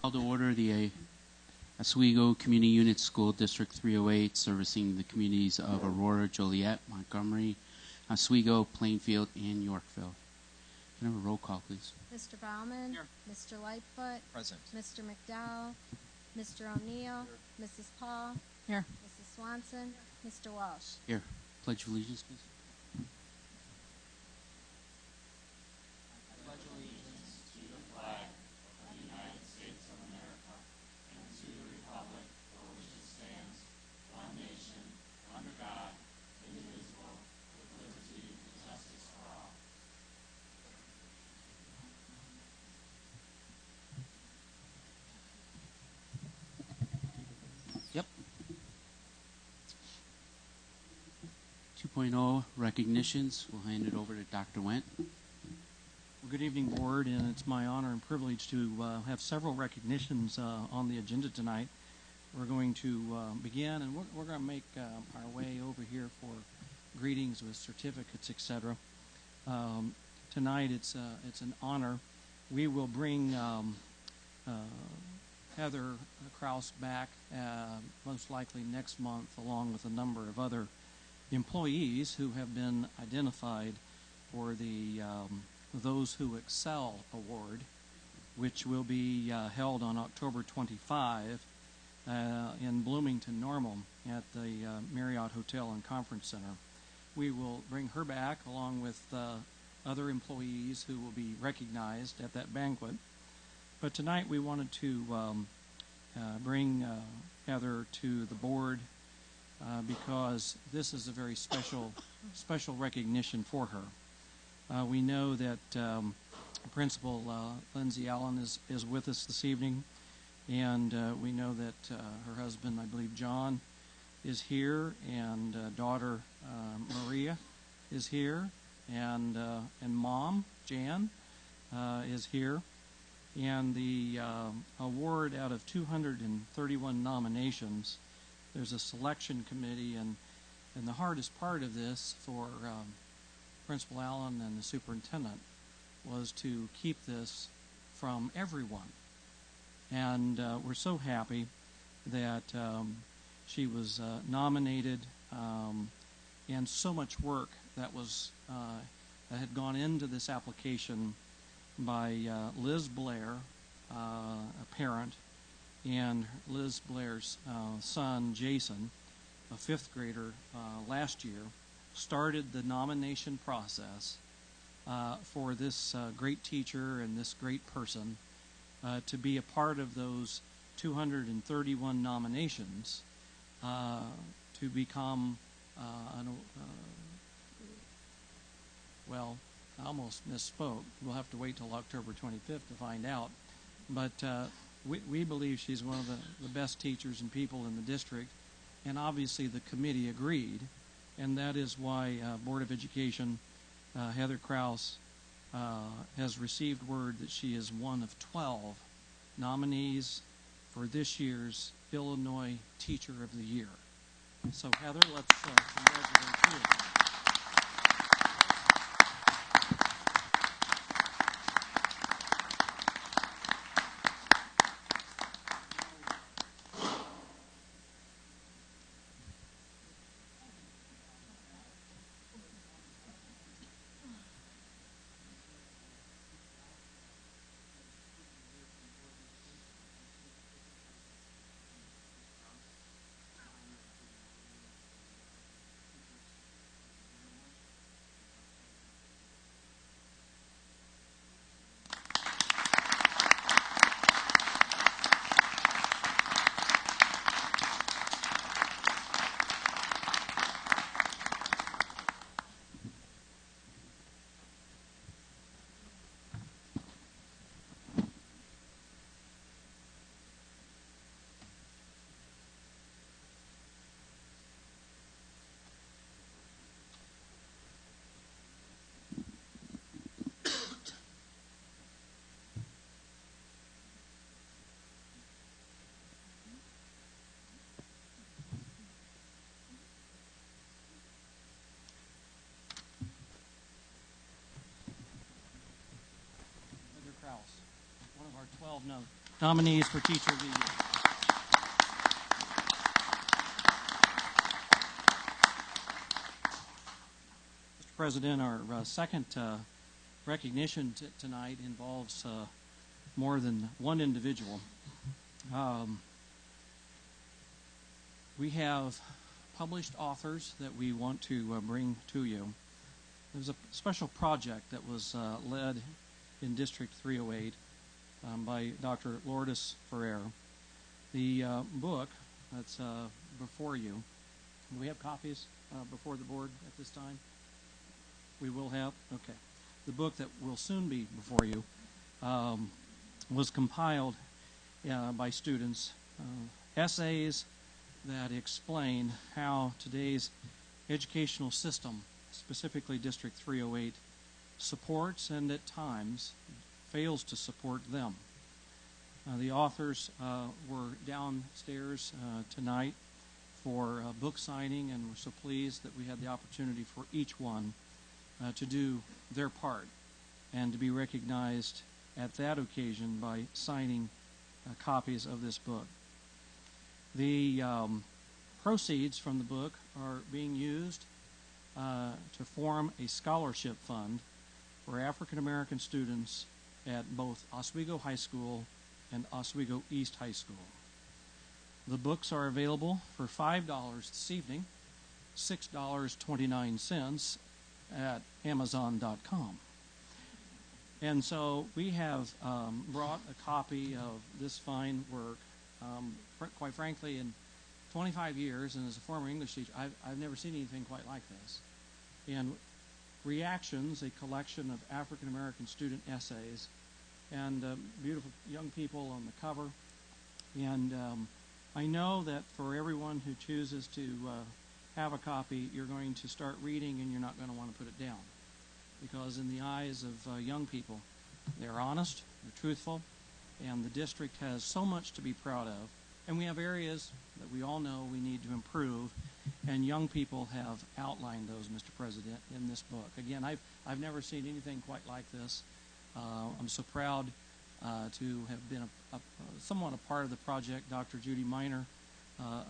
Call to order the Oswego Community Unit School District 308, servicing the communities of Aurora, Joliet, Montgomery, Oswego, Plainfield, and Yorkville. Can I have a roll call, please? Mr. Baumann. Here. Mr. Lightfoot. Present. Mr. McDowell. Mr. O'Neill. Mrs. Paul. Here. Mrs. Swanson. Mr. Walsh. Here. Pledge of allegiance, please. Yep. 2.0 recognitions. We'll hand it over to Dr. Wendt. Well, good evening, Board, and it's my honor and privilege to have several recognitions on the agenda tonight. We're going to begin, and we're going to make our way over here for greetings with certificates, etc. Tonight, it's an honor. We will bring Heather Kraus back most likely next month, along with a number of other employees who have been identified for the Those Who Excel Award, which will be held on October 25 in Bloomington, Normal, at the Marriott Hotel and Conference Center. We will bring her back along with other employees who will be recognized at that banquet. But tonight we wanted to bring Heather to the board because this is a very special recognition for her. We know that Principal Lindsay Allen is with us this evening, and we know that her husband, I believe John, is here, and daughter Maria is here, and Mom Jan is here. And the award, out of 231 nominations, there's a selection committee, and the hardest part of this for Principal Allen and the superintendent was to keep this from everyone. And we're so happy that she was nominated, and so much work that had gone into this application by Liz Blair, a parent, and Liz Blair's son, Jason, a fifth grader, last year, started the nomination process for this great teacher and this great person to be a part of those 231 nominations to become well, I almost misspoke. We'll have to wait till October 25th to find out. But we believe she's one of the best teachers and people in the district, and obviously the committee agreed, and that is why Board of Education, Heather Kraus, has received word that she is one of 12 nominees for this year's Illinois Teacher of the Year. So Heather, let's congratulate you. Kraus, one of our 12 Nominees for Teacher of the Year. Mr. President, our second recognition tonight involves more than one individual. We have published authors that we want to bring to you. There's a special project that was led in District 308 by Dr. Lourdes Ferrer. The book that's before you, do we have copies before the board at this time? We will have? Okay. The book that will soon be before you was compiled by students, essays that explain how today's educational system, specifically District 308, supports and at times fails to support them. The authors were downstairs tonight for book signing, and we're so pleased that we had the opportunity for each one to do their part and to be recognized at that occasion by signing copies of this book. The proceeds from the book are being used to form a scholarship fund for African American students at both Oswego High School and Oswego East High School. The books are available for $5 this evening, $6.29 at Amazon.com. And so we have brought a copy of this fine work. Quite frankly, in 25 years, and as a former English teacher, I've never seen anything quite like this. And Reactions, a collection of African American student essays, and beautiful young people on the cover. And I know that for everyone who chooses to have a copy, you're going to start reading and you're not going to want to put it down. Because in the eyes of young people, they're honest, they're truthful, and the district has so much to be proud of. And we have areas that we all know we need to improve, and young people have outlined those, Mr. President, in this book. Again, I've never seen anything quite like this. I'm so proud to have been somewhat a part of the project. Dr. Judy Miner, a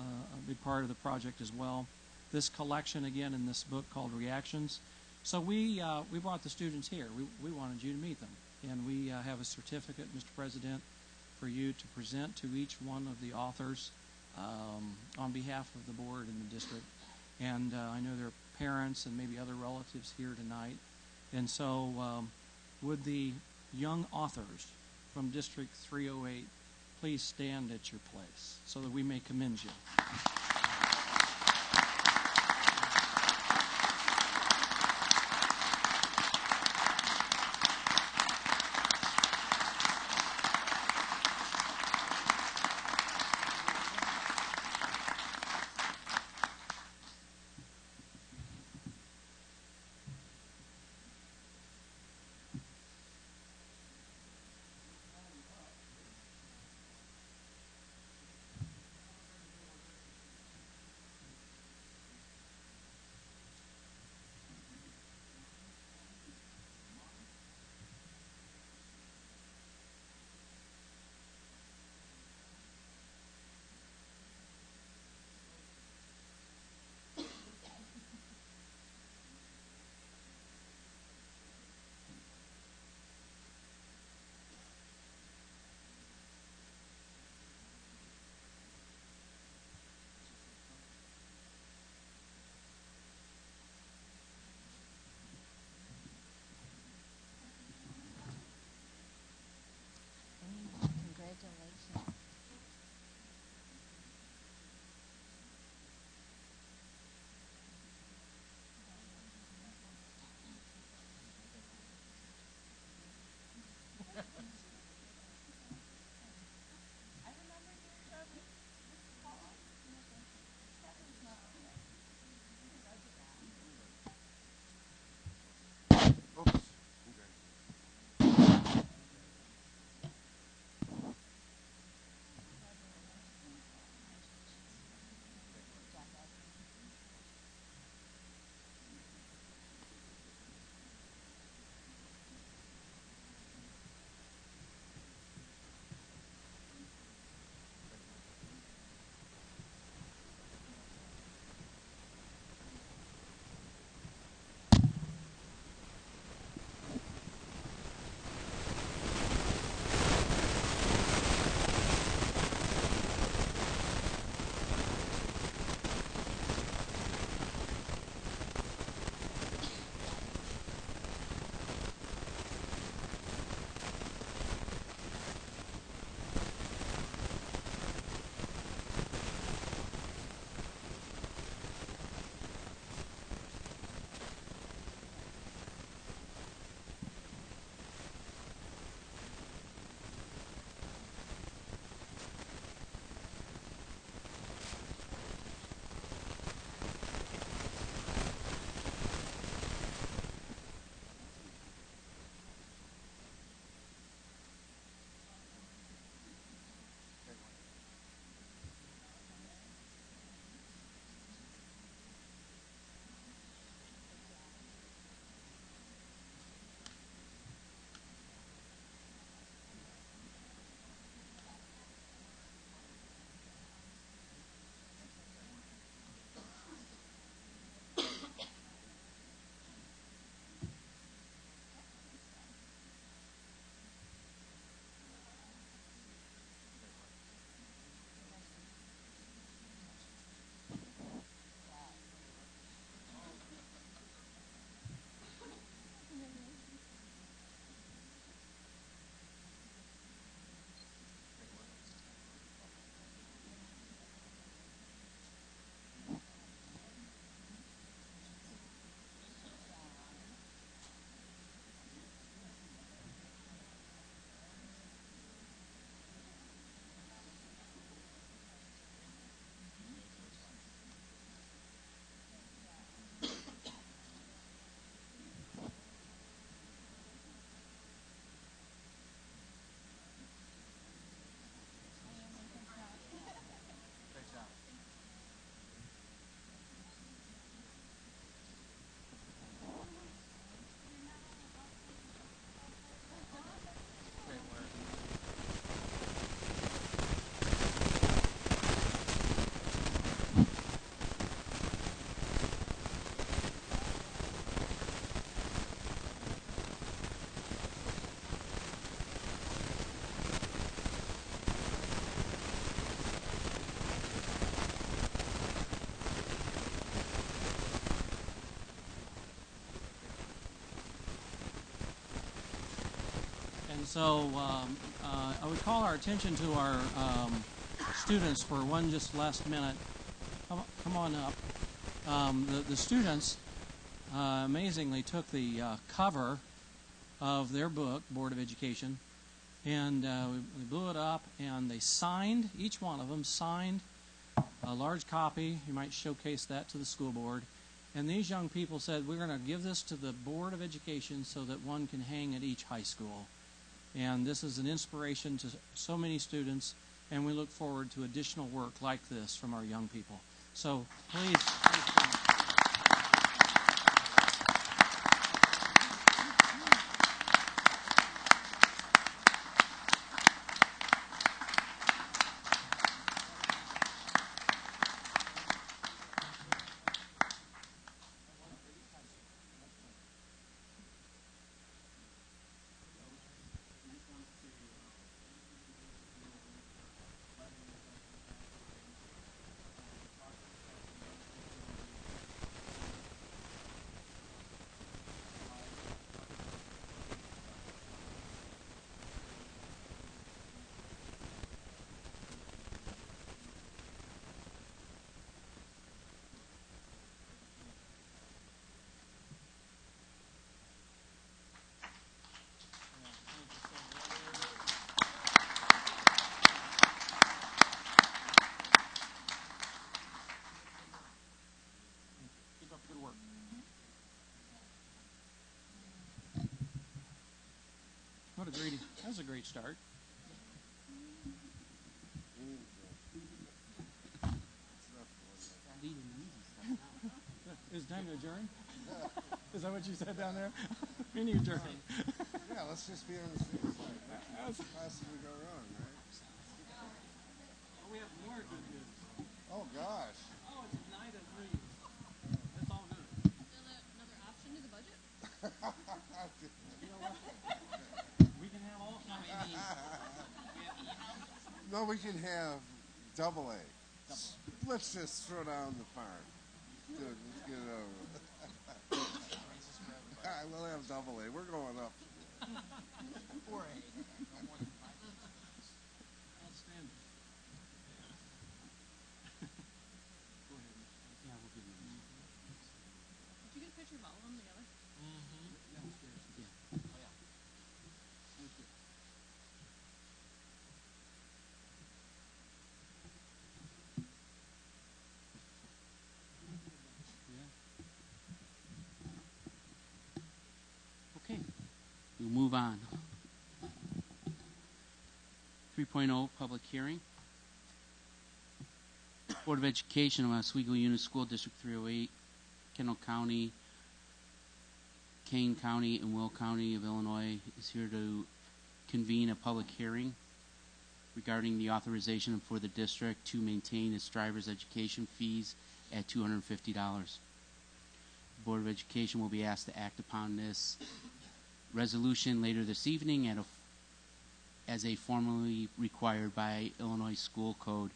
big part of the project as well. This collection, again, in this book called Reactions. So we brought the students here. We wanted you to meet them. And we have a certificate, Mr. President, for you to present to each one of the authors on behalf of the board and the district. And I know there are parents and maybe other relatives here tonight. And so would the young authors from District 308 please stand at your place so that we may commend you. So I would call our attention to our students for one just last minute. Come on up. The students amazingly took the cover of their book, Board of Education, and we blew it up, and they signed, each one of them signed a large copy. You might showcase that to the school board. And these young people said, we're going to give this to the Board of Education so that one can hang at each high school. And this is an inspiration to so many students, and we look forward to additional work like this from our young people. So please. Keep up the good work. That was a great start. Is it time to adjourn? Is that what you said down there? We need to adjourn. Yeah, let's just be on the same side. That's possibly go wrong, right? Oh, we have more good news. Oh, gosh. Oh, it's a night of dreams. It's all good. Another option to the budget? You know what? We can have all kinds of things. No, we can have double A. Let's just throw down the farm. Dude, let's get it over with. We'll have double A. We're going up. 4A. Outstanding. Go ahead. Yeah, we'll give you one. Did you get a picture of all of them together? Downstairs. Yeah. Oh, yeah. Thank you. Okay, we'll move on. 3.0 public hearing. Board of Education of Oswego Unit School District 308, Kendall County, Kane County, and Will County of Illinois is here to convene a public hearing regarding the authorization for the district to maintain its driver's education fees at $250. The Board of Education will be asked to act upon this resolution later this evening as a formally required by Illinois School Code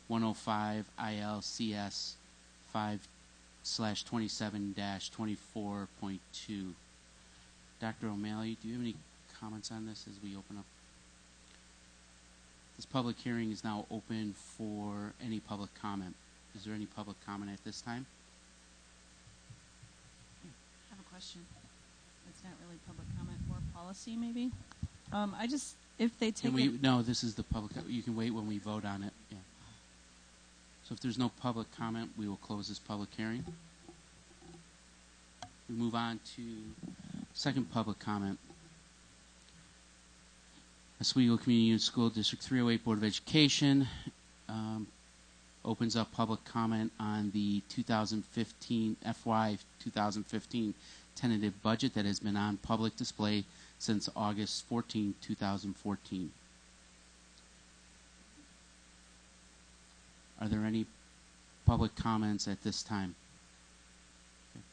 105 ILCS 5/27-24.2. Dr. O'Malley, do you have any comments on this as we open up? This public hearing is now open for any public comment. Is there any public comment at this time? I have a question. It's not really public comment, more policy maybe. If they take it. No, this is the public. You can wait when we vote on it. Yeah. So if there's no public comment, we will close this public hearing. We move on to second public comment. Oswego Community Unit School District 308 Board of Education opens up public comment on the 2015 FY 2015 tentative budget that has been on public display since August 14, 2014. Are there any public comments at this time? Okay.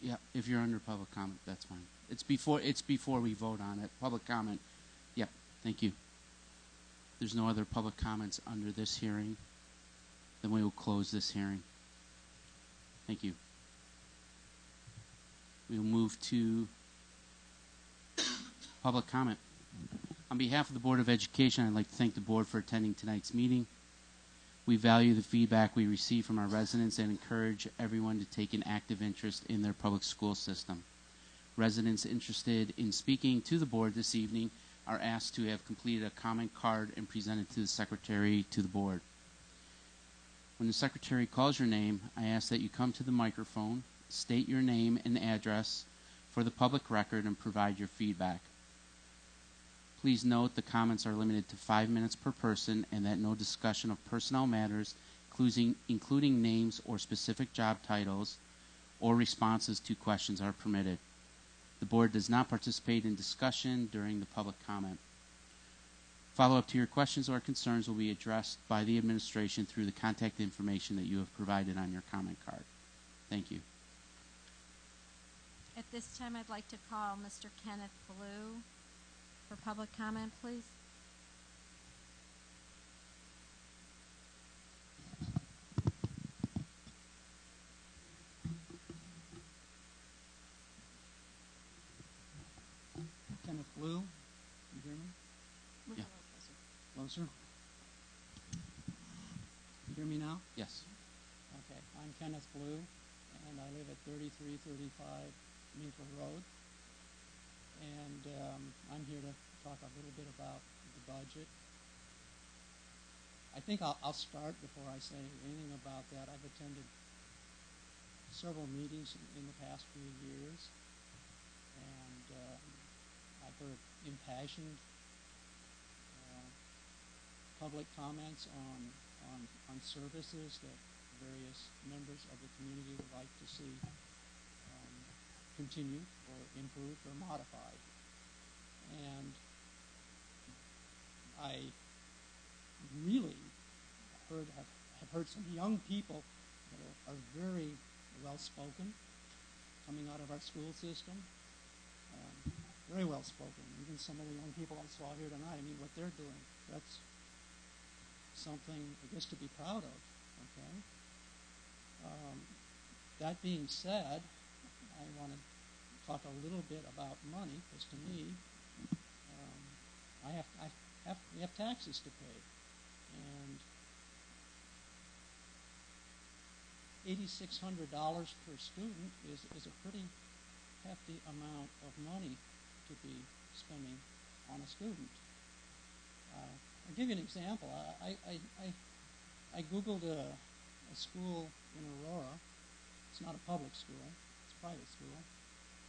Yeah, if you're under public comment, that's fine. It's before we vote on it. Public comment. Yep, thank you. There's no other public comments under this hearing. Then we will close this hearing. Thank you. We will move to public comment. On behalf of the Board of Education, I'd like to thank the board for attending tonight's meeting. We value the feedback we receive from our residents and encourage everyone to take an active interest in their public school system. Residents interested in speaking to the board this evening are asked to have completed a comment card and presented to the secretary to the board. When the secretary calls your name, I ask that you come to the microphone, state your name and address for the public record, and provide your feedback. Please note the comments are limited to 5 minutes per person and that no discussion of personnel matters, including names or specific job titles, or responses to questions are permitted. The board does not participate in discussion during the public comment. Follow-up to your questions or concerns will be addressed by the administration through the contact information that you have provided on your comment card. Thank you. At this time, I'd like to call Mr. Kenneth Blue for public comment, please. Kenneth Blue, you hear me? Move Yeah. a little closer. Closer. You hear me now? Yes. Okay, I'm Kenneth Blue, and I live at 3335 Meeker Road. And I'm here to talk a little bit about the budget. I think I'll start before I say anything about that. I've attended several meetings in the past few years, and I've heard impassioned public comments on services that various members of the community would like to see continued or improved or modified. And I really have heard some young people that are very well-spoken coming out of our school system. Very well-spoken. Even some of the young people I saw here tonight, I mean, what they're doing, that's something, I guess, to be proud of. Okay. That being said, I want to talk a little bit about money, because to me, we have taxes to pay, and $8,600 per student is a pretty hefty amount of money to be spending on a student. I'll give you an example. I Googled a school in Aurora. It's not a public school. It's a private school.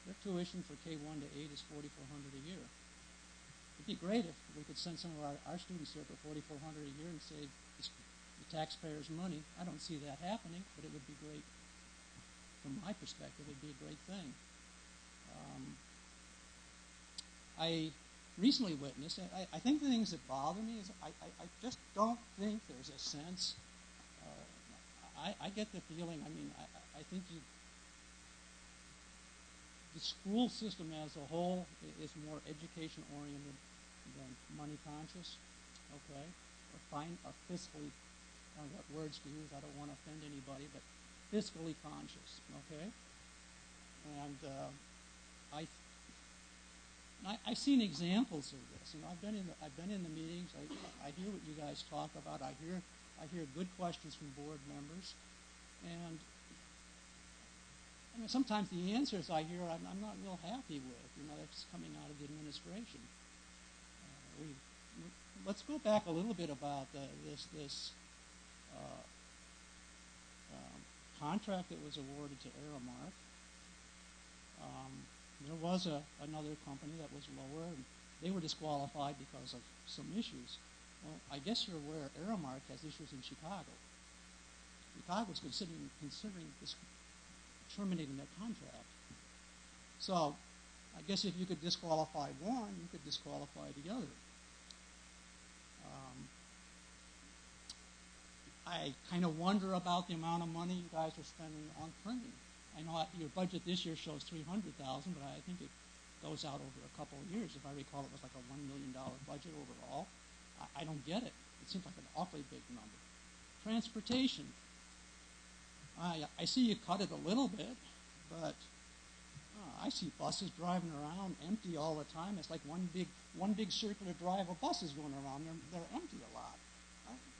Their tuition for K-1 to 8 is $4,400 a year. It'd be great if we could send some of our students there for $4,400 a year and save the taxpayers' money. I don't see that happening, but it would be great. From my perspective, it'd be a great thing. I recently witnessed, I think the things that bother me is I just don't think there's a sense. I get the feeling, I mean, I think the school system as a whole is more education-oriented than money-conscious, okay? Or fiscally, I don't know what words to use, I don't want to offend anybody, but fiscally conscious, okay? And I've seen examples of this. You know, I've been in the meetings. I hear what you guys talk about. I hear good questions from board members, and I mean, sometimes the answers I hear I'm not real happy with. You know, that's coming out of the administration. Let's go back a little bit about this contract that was awarded to Aramark. There was another company that was lower, and they were disqualified because of some issues. Well, I guess you're aware Aramark has issues in Chicago. Chicago's considering terminating that contract. So I guess if you could disqualify one, you could disqualify the other. I kind of wonder about the amount of money you guys are spending on printing. I know your budget this year shows $300,000, but I think it goes out over a couple of years. If I recall, it was like a $1 million budget overall. I don't get it. It seems like an awfully big number. Transportation. I see you cut it a little bit, but I see buses driving around empty all the time. It's like one big circular drive of buses going around. They're empty a lot.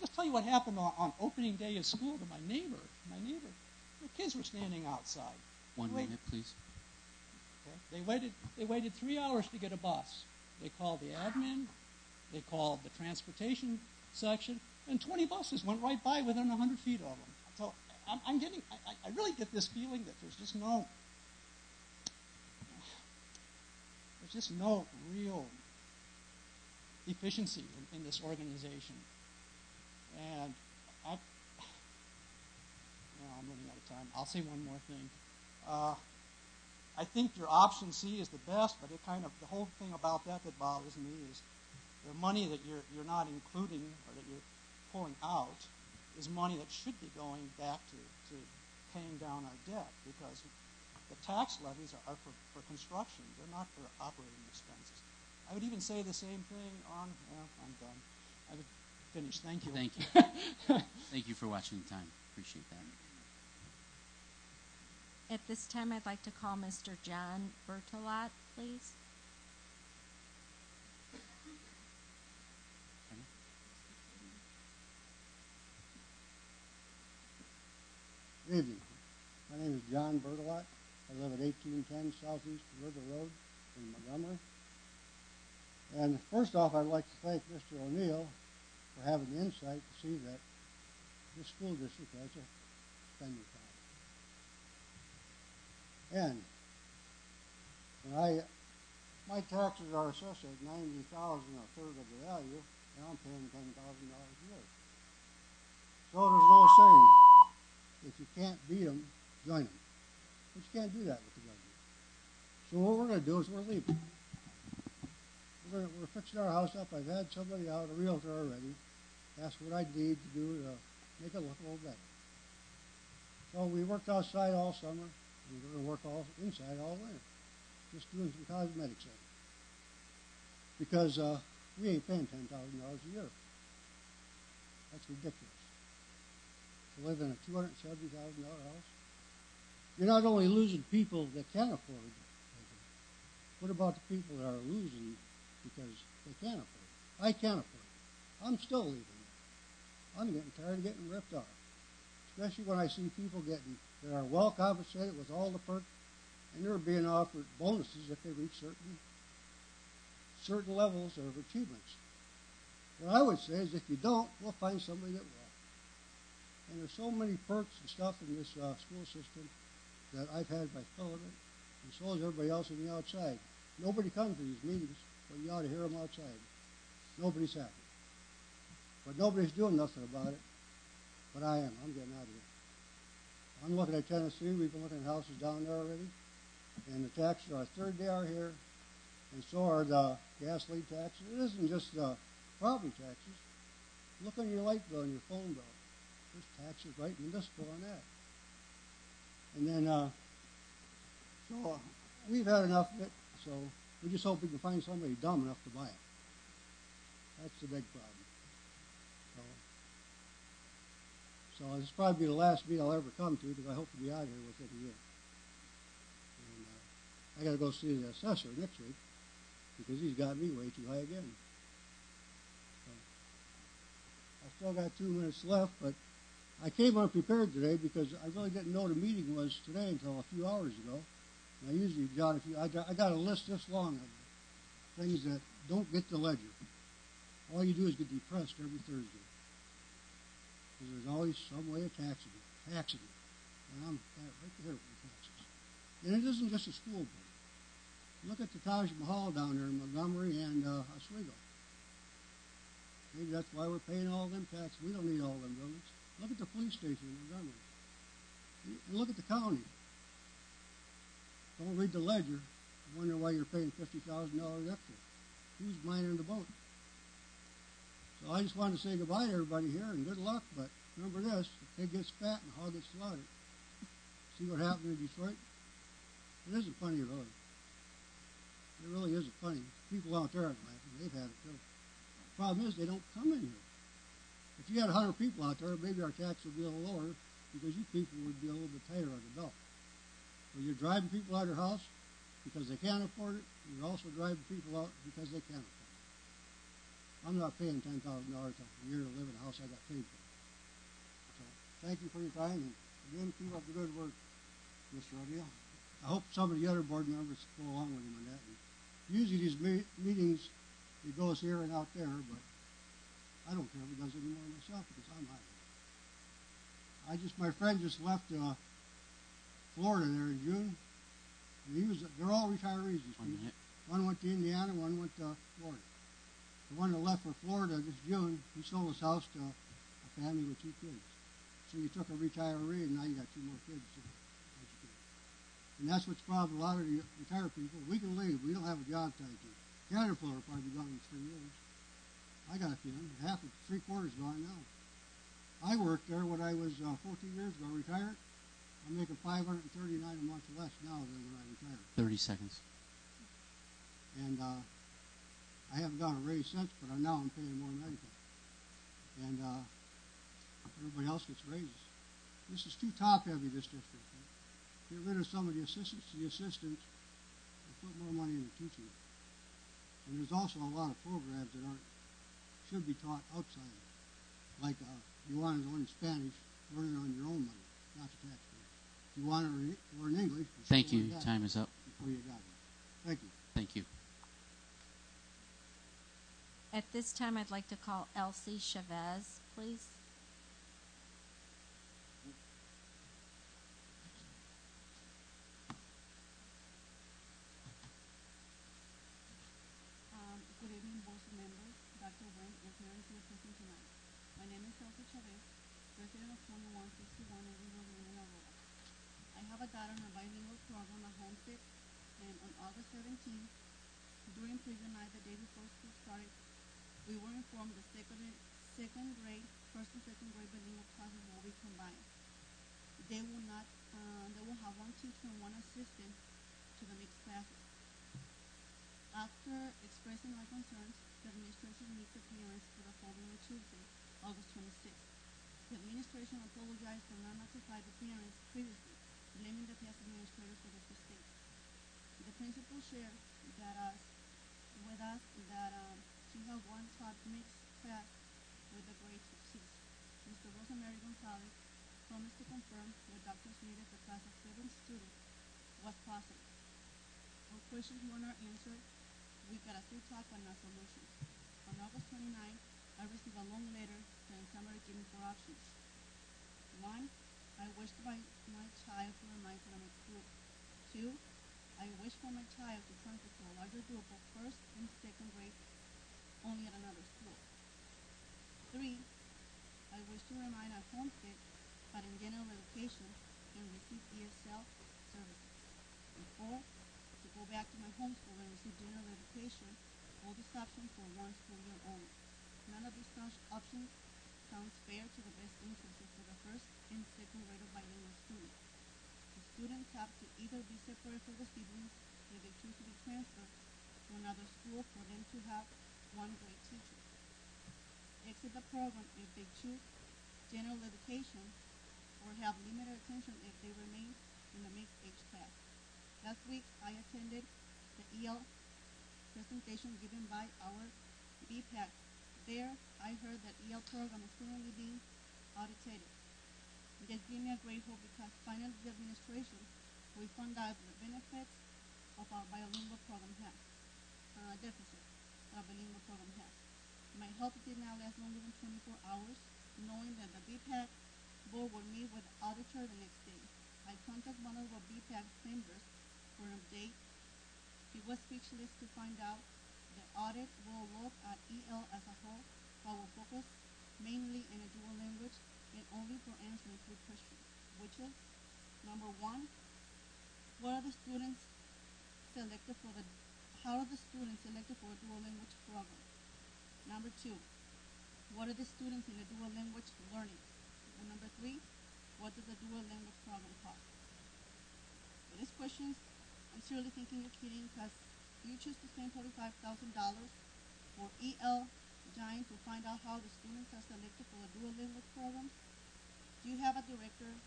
Let's tell you what happened on opening day of school to my neighbor. The kids were standing outside. 1 minute, please. Okay. They waited 3 hours to get a bus. They called the admin. They called the transportation section, and 20 buses went right by within 100 feet of them. So I really get this feeling that there's just no real efficiency in this organization. And I'm running out of time. I'll say one more thing. I think your option C is the best, but the whole thing about that bothers me is the money that you're not including or that you're pulling out is money that should be going back to paying down our debt, because the tax levies are for construction. They're not for operating expenses. I would even say the same thing on, I'm done. I would finish. Thank you. Thank you. Thank you for watching the time. Appreciate that. At this time, I'd like to call Mr. John Bertolat, please. Good evening. My name is John Bertolat. I live at 1810 Southeast River Road in Montgomery. And first off, I'd like to thank Mr. O'Neill for having the insight to see that this school district has a spending problem. And when my taxes are assessed at $90,000, a third of the value, and I'm paying $10,000 a year. So there's no saying, if you can't beat them, join them. But you can't do that with the government. So what we're going to do is we're leaving. We're fixing our house up. I've had somebody out, a realtor already, ask what I need to do to make it look a little better. So we worked outside all summer, and we're going to work inside all winter, just doing some cosmetics in it. Because we ain't paying $10,000 a year. That's ridiculous. To live in a $270,000 house. You're not only losing people that can afford it. What about the people that are losing because they can't afford it? I can't afford it. I'm still leaving it. I'm getting tired of getting ripped off. Especially when I see people that are well compensated with all the perks, and they're being offered bonuses if they reach certain levels of achievements. What I would say is if you don't, we'll find somebody that will. And there's so many perks and stuff in this school system that I've had my fill of it, and so is everybody else on the outside. Nobody comes to these meetings, but you ought to hear them outside. Nobody's happy. But nobody's doing nothing about it. But I am. I'm getting out of here. I'm looking at Tennessee. We've been looking at houses down there already. And the taxes are third they are here. And so are the gasoline taxes. It isn't just property taxes. Look on your light bill and your phone bill. There's taxes right in this bill on that. And then, so we've had enough of it. So we just hope we can find somebody dumb enough to buy it. That's the big problem. So this will probably be the last meeting I'll ever come to, because I hope to be out of here within a year. And I got to go see the assessor next week, because he's got me way too high again. So I still got 2 minutes left, but I came unprepared today because I really didn't know the meeting was today until a few hours ago. And I usually jot a few. I got a list this long of things that don't get the ledger. All you do is get depressed every Thursday. Because there's always some way of taxing it. And I'm right here with the taxes. And it isn't just a school board. Look at the Taj Mahal down there in Montgomery and Oswego. Maybe that's why we're paying all them taxes. We don't need all them buildings. Look at the police station in Montgomery. And look at the county. Don't read the ledger. Wonder why you're paying $50,000 extra. Who's minding the boat? So I just wanted to say goodbye to everybody here and good luck, but remember this, the pig gets fat and the hog gets slaughtered. See what happened in Detroit? It isn't funny, really. It really isn't funny. People out there aren't laughing. They've had it too. The problem is they don't come in here. If you had 100 people out there, maybe our tax would be a little lower because you people would be a little bit tighter on the belt. When you're driving people out of their house, because they can't afford it. You're also driving people out because they can't afford it. I'm not paying $10,000 a year to live in a house I got paid for. So thank you for your time, and again, keep up the good work, Mr. O'Neill. I hope some of the other board members go along with him on that. And usually these meetings, he goes here and out there, but I don't care if he does it anymore myself because I'm out of it. My friend just left Florida there in June, and they're all retirees, these people. One went to Indiana, one went to Florida. The one that left for Florida this June, he sold his house to a family with 2 kids. So you took a retiree, and now you got 2 more kids to educate. And that's what's the problem. A lot of the retired people, we can leave. We don't have a job tied to it. Caterpillar will probably be gone in 3 years. I got a feeling. Half of 3/4 gone now. I worked there when I was 14 years ago, retired. I'm making $539 a month less now than when I retired. 30 seconds. And I haven't got a raise since, but now I'm paying more medical. And everybody else gets raises. This is too top-heavy, this district. Get rid of some of the assistants and put more money into teaching. And there's also a lot of programs that should be taught outside. Like you want to learn Spanish, learn it on your own money, not the taxpayer. If you want to learn English, Thank you. Time is up. Before you got here. Thank you. Thank you. At this time, I'd like to call Elsie Chavez, please. Good evening, board members, Dr. Wynn, and parents who are present tonight. My name is Elsie Chavez, resident of 2161 in River Lane, Aurora. I have a daughter in a bilingual program at Homestead, and on August 17th, during preview night, the day before school started, we were informed the second grade, first and second grade bilingual classes will be combined. They will have 1 teacher and 1 assistant to the mixed classes. After expressing my concerns, the administration meets the parents for the following Tuesday, August 26th. The administration apologized for not notifying the parents previously, blaming the class administrators for this mistake. The principal shared with us that she had 1 taught mixed class with the grade 6. Mr. Rosemary Gonzalez promised to confirm with Dr. Smith if the class of 7 students was possible. Our questions were not answered. We got a still talk but not solutions. On August 29th, I received a long letter saying somebody gave me 4 options. 1, I wished my child to remain for the mixed group. 2, I wish for my child to transfer to a larger group of first and second grade only at another school. 3, I wish to remain at Homestead but in general education and receive ESL services. And 4, to go back to my home school and receive general education, all these options for 1 school year only. None of these options sounds fair to the best interests for the first and second grade of bilingual students. The students have to either be separated from the siblings if they choose to be transferred to another school for them to have 1 grade teacher. Exit the program if they choose general education or have limited attention if they remain in the mixed age class. Last week, I attended the EL presentation given by our BPAC. There, I heard that EL program is currently being audited. This gave me a great hope because finally the administration will find out the benefits of our bilingual program has, deficit our bilingual program has. My help did not last longer than 24 hours, knowing that the BPAC board would meet with the auditor the next day. I contacted one of our BPAC members for an update. He was speechless to find out the audit will look at EL as a whole, but will focus mainly in a dual language and only for answering 3 questions, which is, number 1, how are the students selected for a dual language program? Number 2, what are the students in the dual language learning? And number 3, what does the dual language program cost? For these questions, I'm seriously thinking you're kidding because you choose to spend $45,000 for EL Giant to find out how the students are selected for the dual language program. Do you have a director,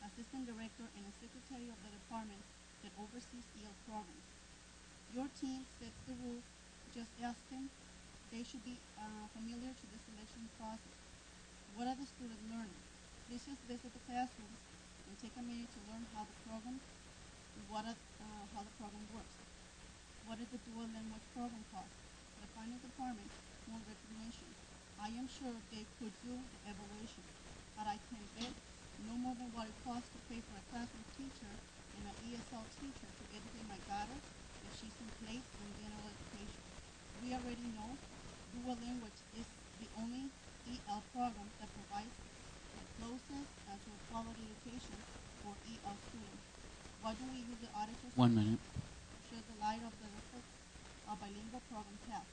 assistant director, and a secretary of the department that oversees EL programs. Your team sets the rules. Just ask them. They should be familiar to the selection process. What are the students learning? Please just visit the classrooms and take a minute to learn how the program works. What is the dual language program cost? The finance department won't recognition. I am sure they could do the evaluation, but I can bet no more than what it costs to pay for a classroom teacher and an ESL teacher to educate my daughter if she's in place in general education. We already know dual language is the only EL program that provides the closest to a quality education for EL students. Why do we use the auditors? 1 minute. To shed the light of the results our bilingual programs have,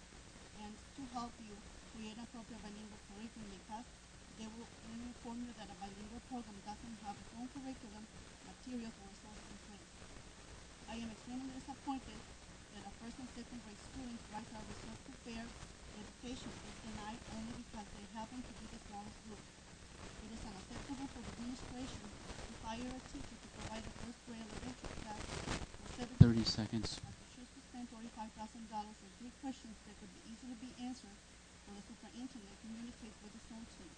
and to help you create an appropriate bilingual curriculum, because they will inform you that a bilingual program doesn't have its own curriculum, materials, or resources in place. I am extremely disappointed that a first and second grade students' right to a resourceful fair education is denied only because they happen to be the smallest group. It is unacceptable for the administration to hire a teacher to provide a first grade elementary class for 30 seconds. to choose to spend $45,000 on 3 questions that could easily be answered while the superintendent communicates with his own team.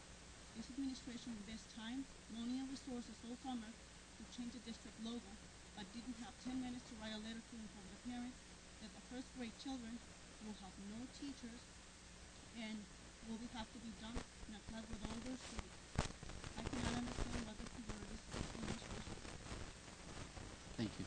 This administration invests time, money, and resources all summer to change the district logo, but didn't have 10 minutes to write a letter to inform the parents that the first grade children will have no teachers and will have to be done in a class with older students. I cannot understand what the priorities of this administration are. Thank you.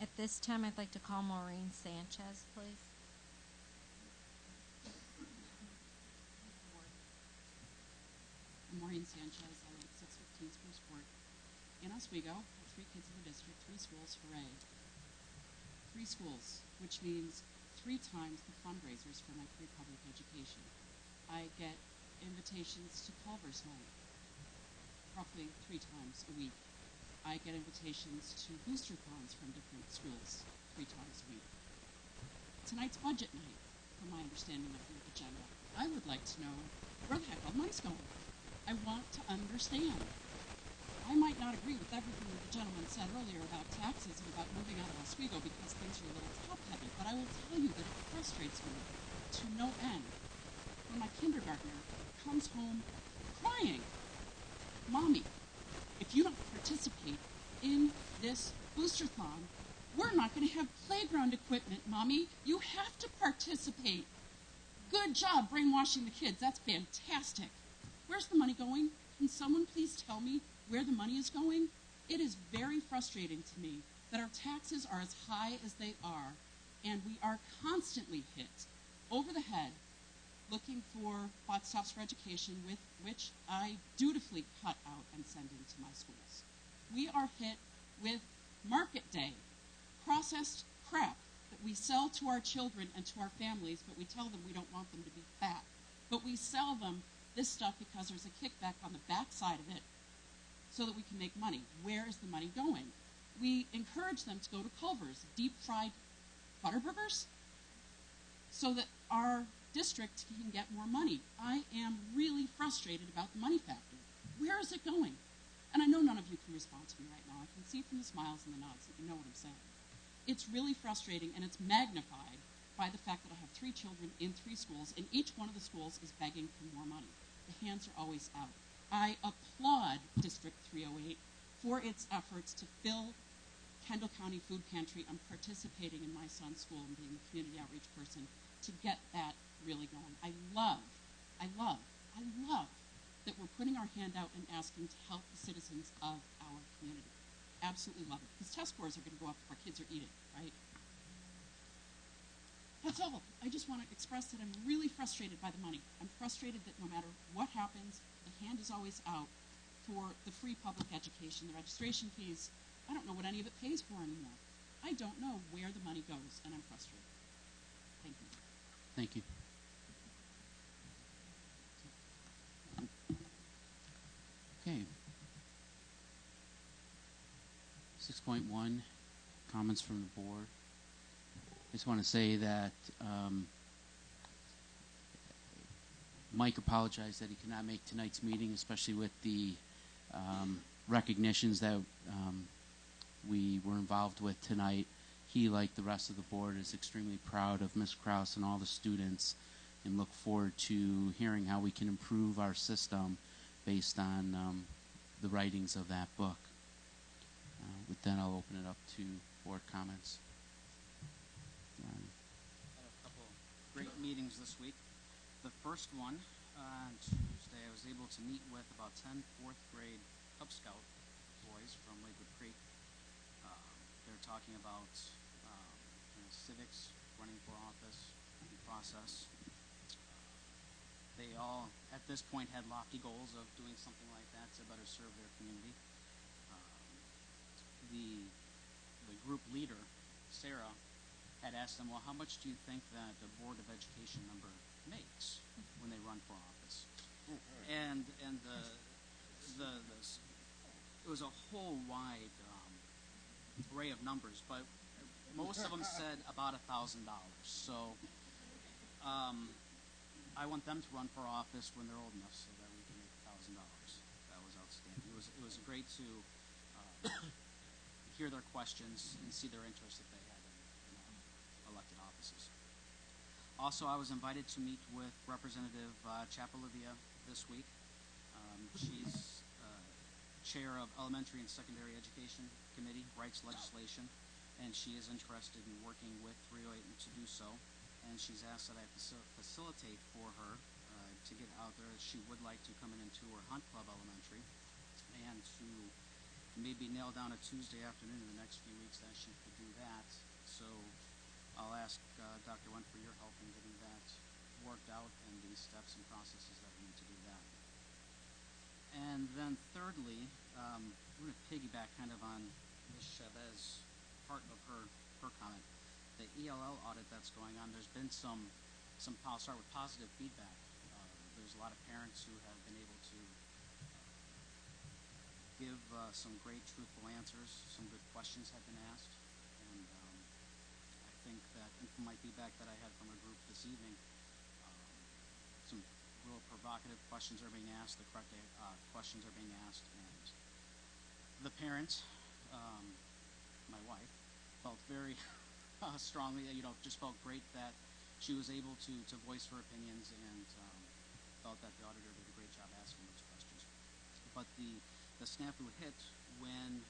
At this time, I'd like to call Maureen Sanchez, please. I'm Maureen Sanchez. I live at 615 Spruce Court. In Oswego, I have 3 kids in the district, 3 schools, hooray. 3 schools, which means 3 times the fundraisers for my free public education. I get invitations to Culver's Night, roughly 3 times a week. I get invitations to booster-thons from different schools 3 times a week. Tonight's budget night, from my understanding of the agenda. I would like to know where the heck all the money's going. I want to understand. I might not agree with everything that the gentleman said earlier about taxes and about moving out of Oswego because things are a little top-heavy, but I will tell you that it frustrates me to no end when my kindergartner comes home crying, "Mommy, if you don't participate in this booster-thon, we're not going to have playground equipment, Mommy. You have to participate. Good job brainwashing the kids. That's fantastic. Where's the money going? Can someone please tell me where the money is going?" It is very frustrating to me that our taxes are as high as they are, and we are constantly hit over the head looking for bot stops for education, with which I dutifully cut out and send into my schools. We are hit with market day, processed crap that we sell to our children and to our families, but we tell them we don't want them to be fat. But we sell them this stuff because there's a kickback on the back side of it so that we can make money. Where is the money going? We encourage them to go to Culver's, deep-fried butterburgers, so that our district can get more money. I am really frustrated about the money factor. Where is it going? And I know none of you can respond to me right now. I can see from the smiles and the nods that you know what I'm saying. It's really frustrating, and it's magnified by the fact that I have 3 children in 3 schools, and each one of the schools is begging for more money. The hands are always out. I applaud District 308 for its efforts to fill Kendall County Food Pantry. I'm participating in my son's school and being a community outreach person to get that really going. I love that we're putting our hand out and asking to help the citizens of our community. Absolutely love it. Because test scores are going to go up if our kids are eating, right? That's all. I just want to express that I'm really frustrated by the money. I'm frustrated that no matter what happens, the hand is always out for the free public education, the registration fees. I don't know what any of it pays for anymore. I don't know where the money goes, and I'm frustrated. Thank you. Thank you. Okay. 6.1, comments from the board. just want to say that Mike apologized that he could not make tonight's meeting, especially with the recognitions that we were involved with tonight. He, like the rest of the board, is extremely proud of Ms. Krause and all the students and look forward to hearing how we can improve our system based on the writings of that book. With that, I'll open it up to board comments. Had a couple great meetings this week. The first one on Tuesday, I was able to meet with about 10 fourth grade Cub Scout boys from Lakewood Creek. They're talking about civics, running for office, the process. They all, at this point, had lofty goals of doing something like that to better serve their community. The group leader, Sarah, had asked them, well, how much do you think that a Board of Education member makes when they run for office? And it was a whole wide array of numbers, but most of them said about $1,000. So I want them to run for office when they're old enough so that we can make $1,000. That was outstanding. It was great to hear their questions and see their interest that they had in elected offices. Also, I was invited to meet with Representative Chapalivia this week. She's chair of Elementary and Secondary Education Committee, writes legislation, and she is interested in working with 308 to do so. And she's asked that I facilitate for her to get out there. She would like to come in and tour Hunt Club Elementary and to maybe nail down a Tuesday afternoon in the next few weeks that she could do that. So I'll ask Dr. Wendt for your help in getting that worked out and the steps and processes that we need to do that. And then thirdly, I'm going to piggyback kind of on Ms. Chavez part of her comment. The ELL audit that's going on, there's been some I'll start with positive feedback. There's a lot of parents who have been able to give some great truthful answers. Some good questions have been asked. And I think that, and from my feedback that I had from a group this evening, some real provocative questions are being asked, the correct questions are being asked, and the parent, my wife, felt very strongly, just felt great that she was able to voice her opinions and felt that the auditor did a great job asking those questions. But the snafu hit when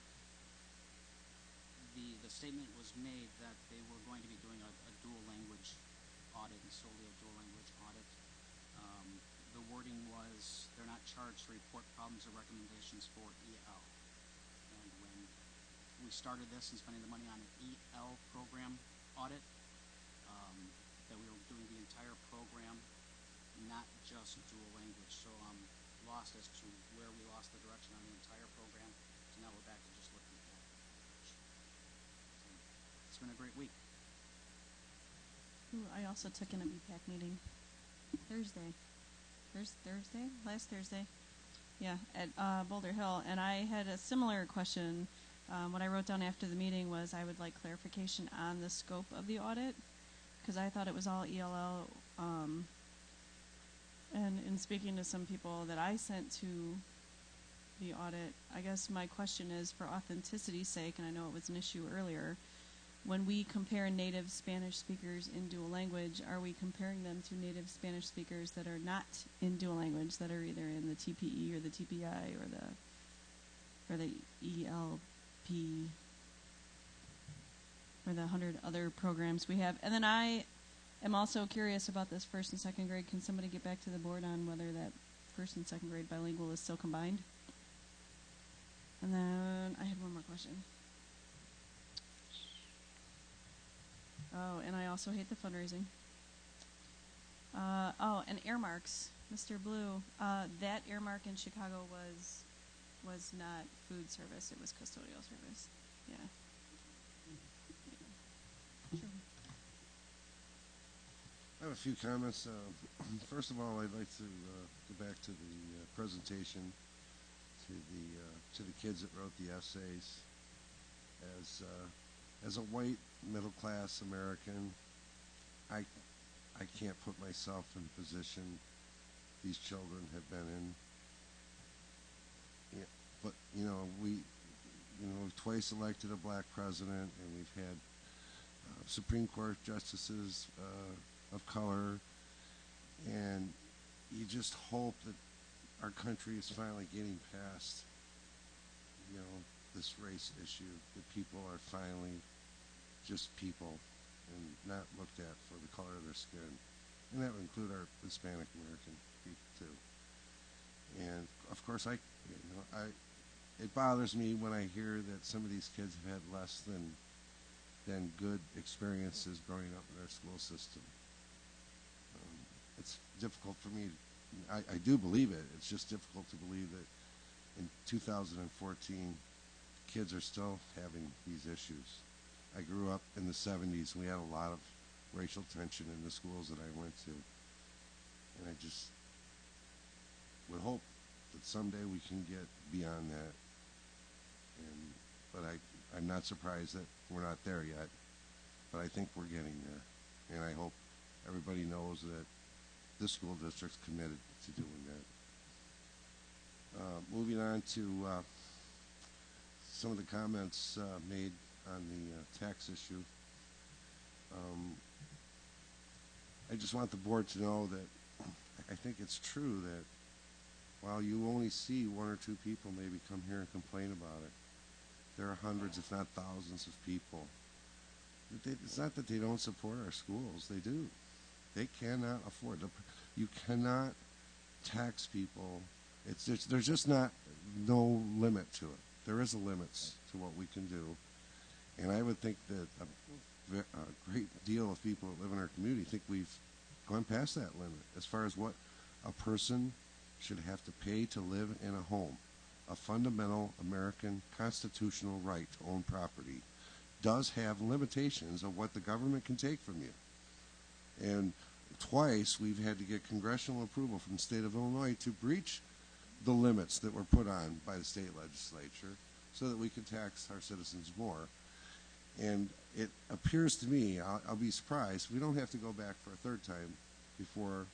the statement was made that they were going to be doing a dual language audit and solely a dual language audit. The wording was they're not charged to report problems or recommendations for EL. And when we started this and spending the money on an EL program audit, that we were doing the entire program, not just dual language. So I'm lost as to where we lost the direction on the entire program. So now we're back to just looking at language. So it's been a great week. Ooh, I also took in a BPAC meeting Thursday. Last Thursday. Yeah, at Boulder Hill. And I had a similar question. What I wrote down after the meeting was I would like clarification on the scope of the audit because I thought it was all ELL. And in speaking to some people that I sent to the audit, I guess my question is for authenticity's sake, and I know it was an issue earlier, when we compare native Spanish speakers in dual language, are we comparing them to native Spanish speakers that are not in dual language, that are either in the TPE or the TPI or the ELP or the 100 other programs we have? And then I am also curious about this first and second grade. Can somebody get back to the board on whether that first and second grade bilingual is still combined? And then I had one more question. Oh, and I also hate the fundraising. And earmarks, Mr. Blue. That earmark in Chicago was not food service; it was custodial service. Yeah. Sure. I have a few comments. First of all, I'd like to go back to the presentation to the kids that wrote the essays. As as a white middle-class American, I can't put myself in the position these children have been in. Yeah, but we've twice elected a black president, and we've had Supreme Court justices of color, and you just hope that our country is finally getting past, this race issue, that people are finally just people and not looked at for the color of their skin. And that would include our Hispanic American people too. And of course, it bothers me when I hear that some of these kids have had less than good experiences growing up in their school system. It's difficult for me. I do believe it. It's just difficult to believe that in 2014, kids are still having these issues. I grew up in the 70s. We had a lot of racial tension in the schools that I went to. And I just would hope that someday we can get beyond that. But I'm not surprised that we're not there yet. But I think we're getting there. And I hope everybody knows that this school district's committed to doing that. Moving on to some of the comments made on the tax issue. I just want the board to know that I think it's true that while you only see one or two people maybe come here and complain about it, there are hundreds, if not thousands, of people. It's not that they don't support our schools. They do. They cannot afford. You cannot tax people. There's just no limit to it. There is a limit to what we can do. And I would think that a great deal of people that live in our community think we've gone past that limit as far as what a person should have to pay to live in a home. A fundamental American constitutional right to own property does have limitations of what the government can take from you. And twice we've had to get congressional approval from the state of Illinois to breach the limits that were put on by the state legislature so that we could tax our citizens more. And it appears to me, I'll be surprised, we don't have to go back for a third time before,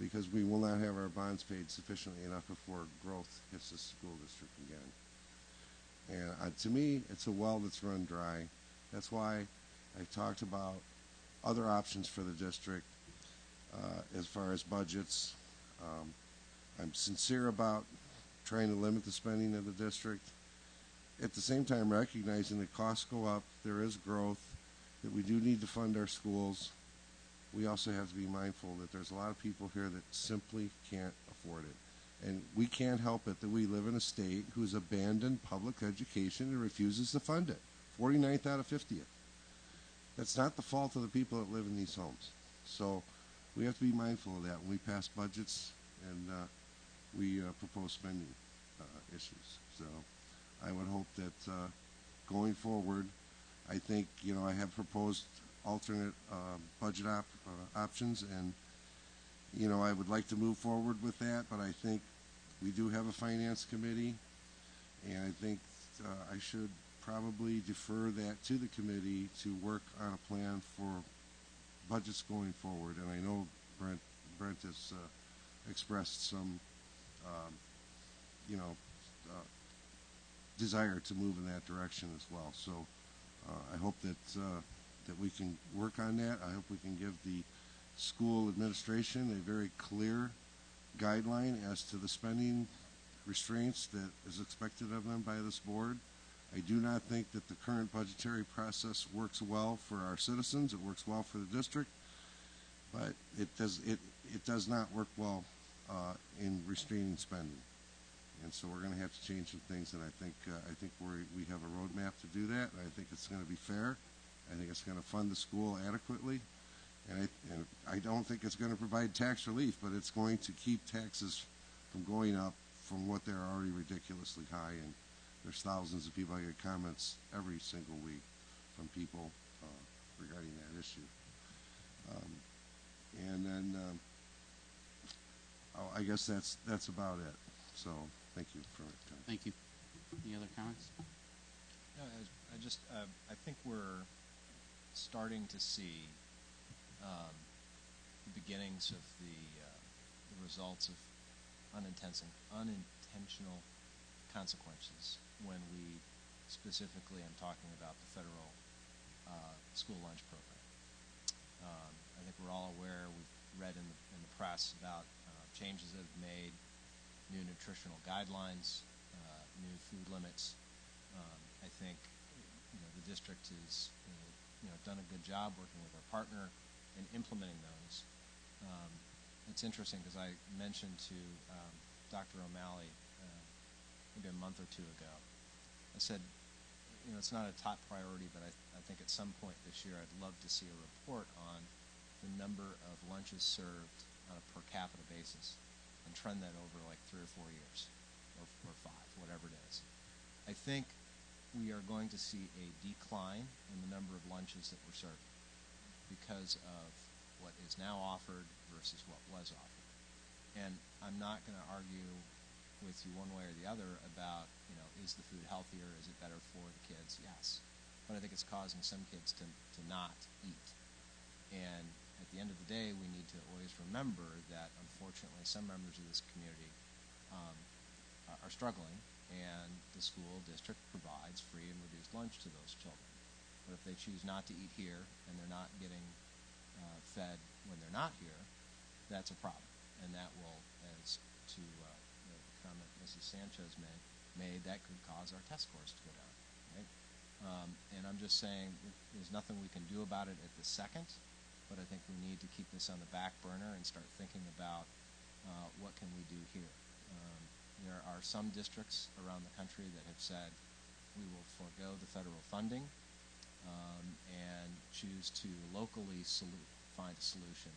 because we will not have our bonds paid sufficiently enough before growth hits the school district again. And to me, it's a well that's run dry. That's why I talked about other options for the district as far as budgets. I'm sincere about trying to limit the spending of the district. At the same time, recognizing that costs go up, there is growth, that we do need to fund our schools. We also have to be mindful that there's a lot of people here that simply can't afford it. And we can't help it that we live in a state who's abandoned public education and refuses to fund it. 49th out of 50th. That's not the fault of the people that live in these homes. So we have to be mindful of that when we pass budgets and we propose spending issues. So I would hope that going forward, I think, I have proposed alternate budget options, and, I would like to move forward with that, but I think we do have a finance committee, and I think I should probably defer that to the committee to work on a plan for budgets going forward. And I know Brent has expressed some, desire to move in that direction as well. So I hope that we can work on that. I hope we can give the school administration a very clear guideline as to the spending restraints that is expected of them by this board. I do not think that the current budgetary process works well for our citizens. It works well for the district, but it does not work well in restraining spending. And so we're going to have to change some things, and I think we have a roadmap to do that, and I think it's going to be fair. I think it's going to fund the school adequately, and I don't think it's going to provide tax relief, but it's going to keep taxes from going up from what they're already ridiculously high. And there's thousands of people. I get comments every single week from people regarding that issue. And then I guess that's about it. So thank you for your time. Thank you. Any other comments? No, I think we're starting to see the beginnings of the results of unintentional consequences when we specifically am talking about the federal school lunch program. I think we're all aware, we've read in the press about changes that have made, new nutritional guidelines, new food limits. I think the district has done a good job working with our partner in implementing those. It's interesting because I mentioned to Dr. O'Malley maybe a month or two ago, I said, it's not a top priority, but I think at some point this year I'd love to see a report on the number of lunches served on a per capita basis and trend that over like 3 or 4 years or 5, whatever it is. I think we are going to see a decline in the number of lunches that we're serving because of what is now offered versus what was offered. And I'm not going to argue with you one way or the other about, is the food healthier? Is it better for the kids? Yes. But I think it's causing some kids to not eat. And at the end of the day, we need to always remember that, unfortunately, some members of this community are struggling, and the school district provides free and reduced lunch to those children. But if they choose not to eat here and they're not getting fed when they're not here, that's a problem. And that will, as to the comment Mrs. Sanchez made, that could cause our test scores to go down, right? And I'm just saying there's nothing we can do about it at the second, but I think we need to keep this on the back burner and start thinking about what can we do here. There are some districts around the country that have said we will forego the federal funding and choose to locally find a solution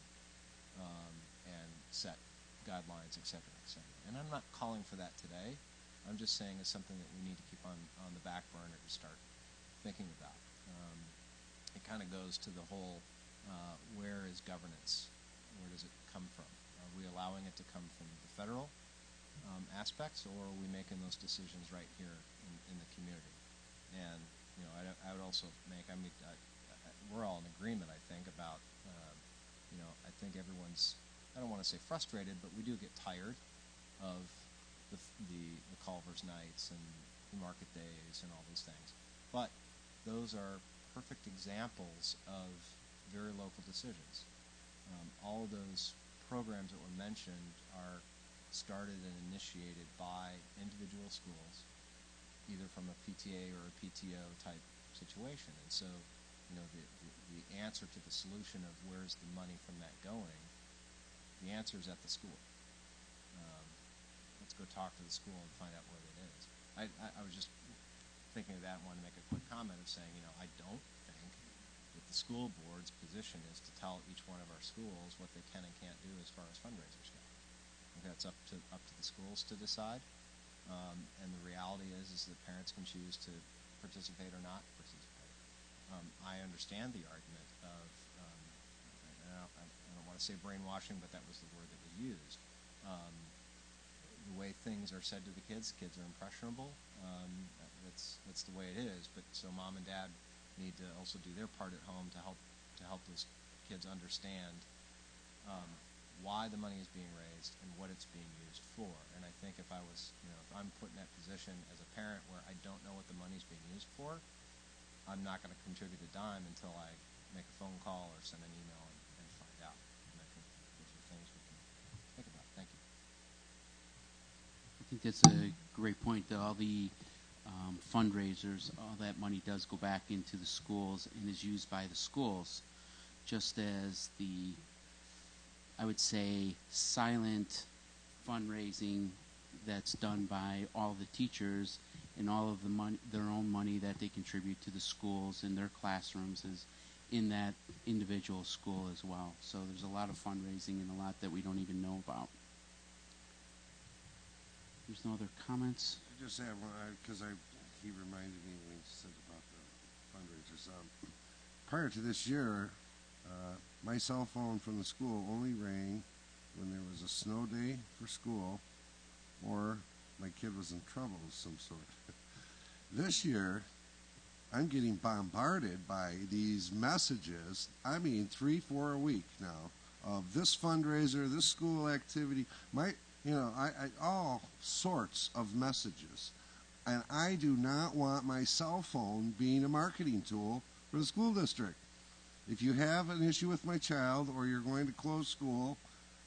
and set guidelines, et cetera, et cetera. And I'm not calling for that today. I'm just saying it's something that we need to keep on the back burner to start thinking about. It kind of goes to the whole, where is governance? Where does it come from? Are we allowing it to come from the federal aspects, or are we making those decisions right here in the community? And I would also make. We're all in agreement, I think, about. I think everyone's. I don't want to say frustrated, but we do get tired of the Culver's nights and the market days and all those things. But those are perfect examples of very local decisions. All of those programs that were mentioned are started and initiated by individual schools, either from a PTA or a PTO type situation. And so, the answer to the solution of where's the money from that going, the answer is at the school. Let's go talk to the school and find out where that is. I was just thinking of that and wanted to make a quick comment of saying, I don't think that the school board's position is to tell each one of our schools what they can and can't do as far as fundraisers go. I think that's up to the schools to decide. And the reality is that parents can choose to participate or not participate. I understand the argument of, I don't want to say brainwashing, but that was the word that was used. The way things are said to the kids are impressionable. That's the way it is. But so mom and dad need to also do their part at home to help those kids understand why the money is being raised and what it's being used for. And I think if I'm put in that position as a parent where I don't know what the money's being used for, I'm not going to contribute a dime until I make a phone call or send an email and find out. And I think those are things we can think about. Thank you. I think that's a great point, that all the fundraisers, all that money does go back into the schools and is used by the schools, just as the, I would say, silent fundraising that's done by all the teachers and all of the money, their own money that they contribute to the schools and their classrooms is in that individual school as well. So there's a lot of fundraising and a lot that we don't even know about. There's no other comments? I just have one, because he reminded me when he said about the fundraisers. Prior to this year, my cell phone from the school only rang when there was a snow day for school or my kid was in trouble of some sort. This year, I'm getting bombarded by these messages. I mean, 3, 4 a week now of this fundraiser, this school activity. All sorts of messages, and I do not want my cell phone being a marketing tool for the school district. If you have an issue with my child or you're going to close school,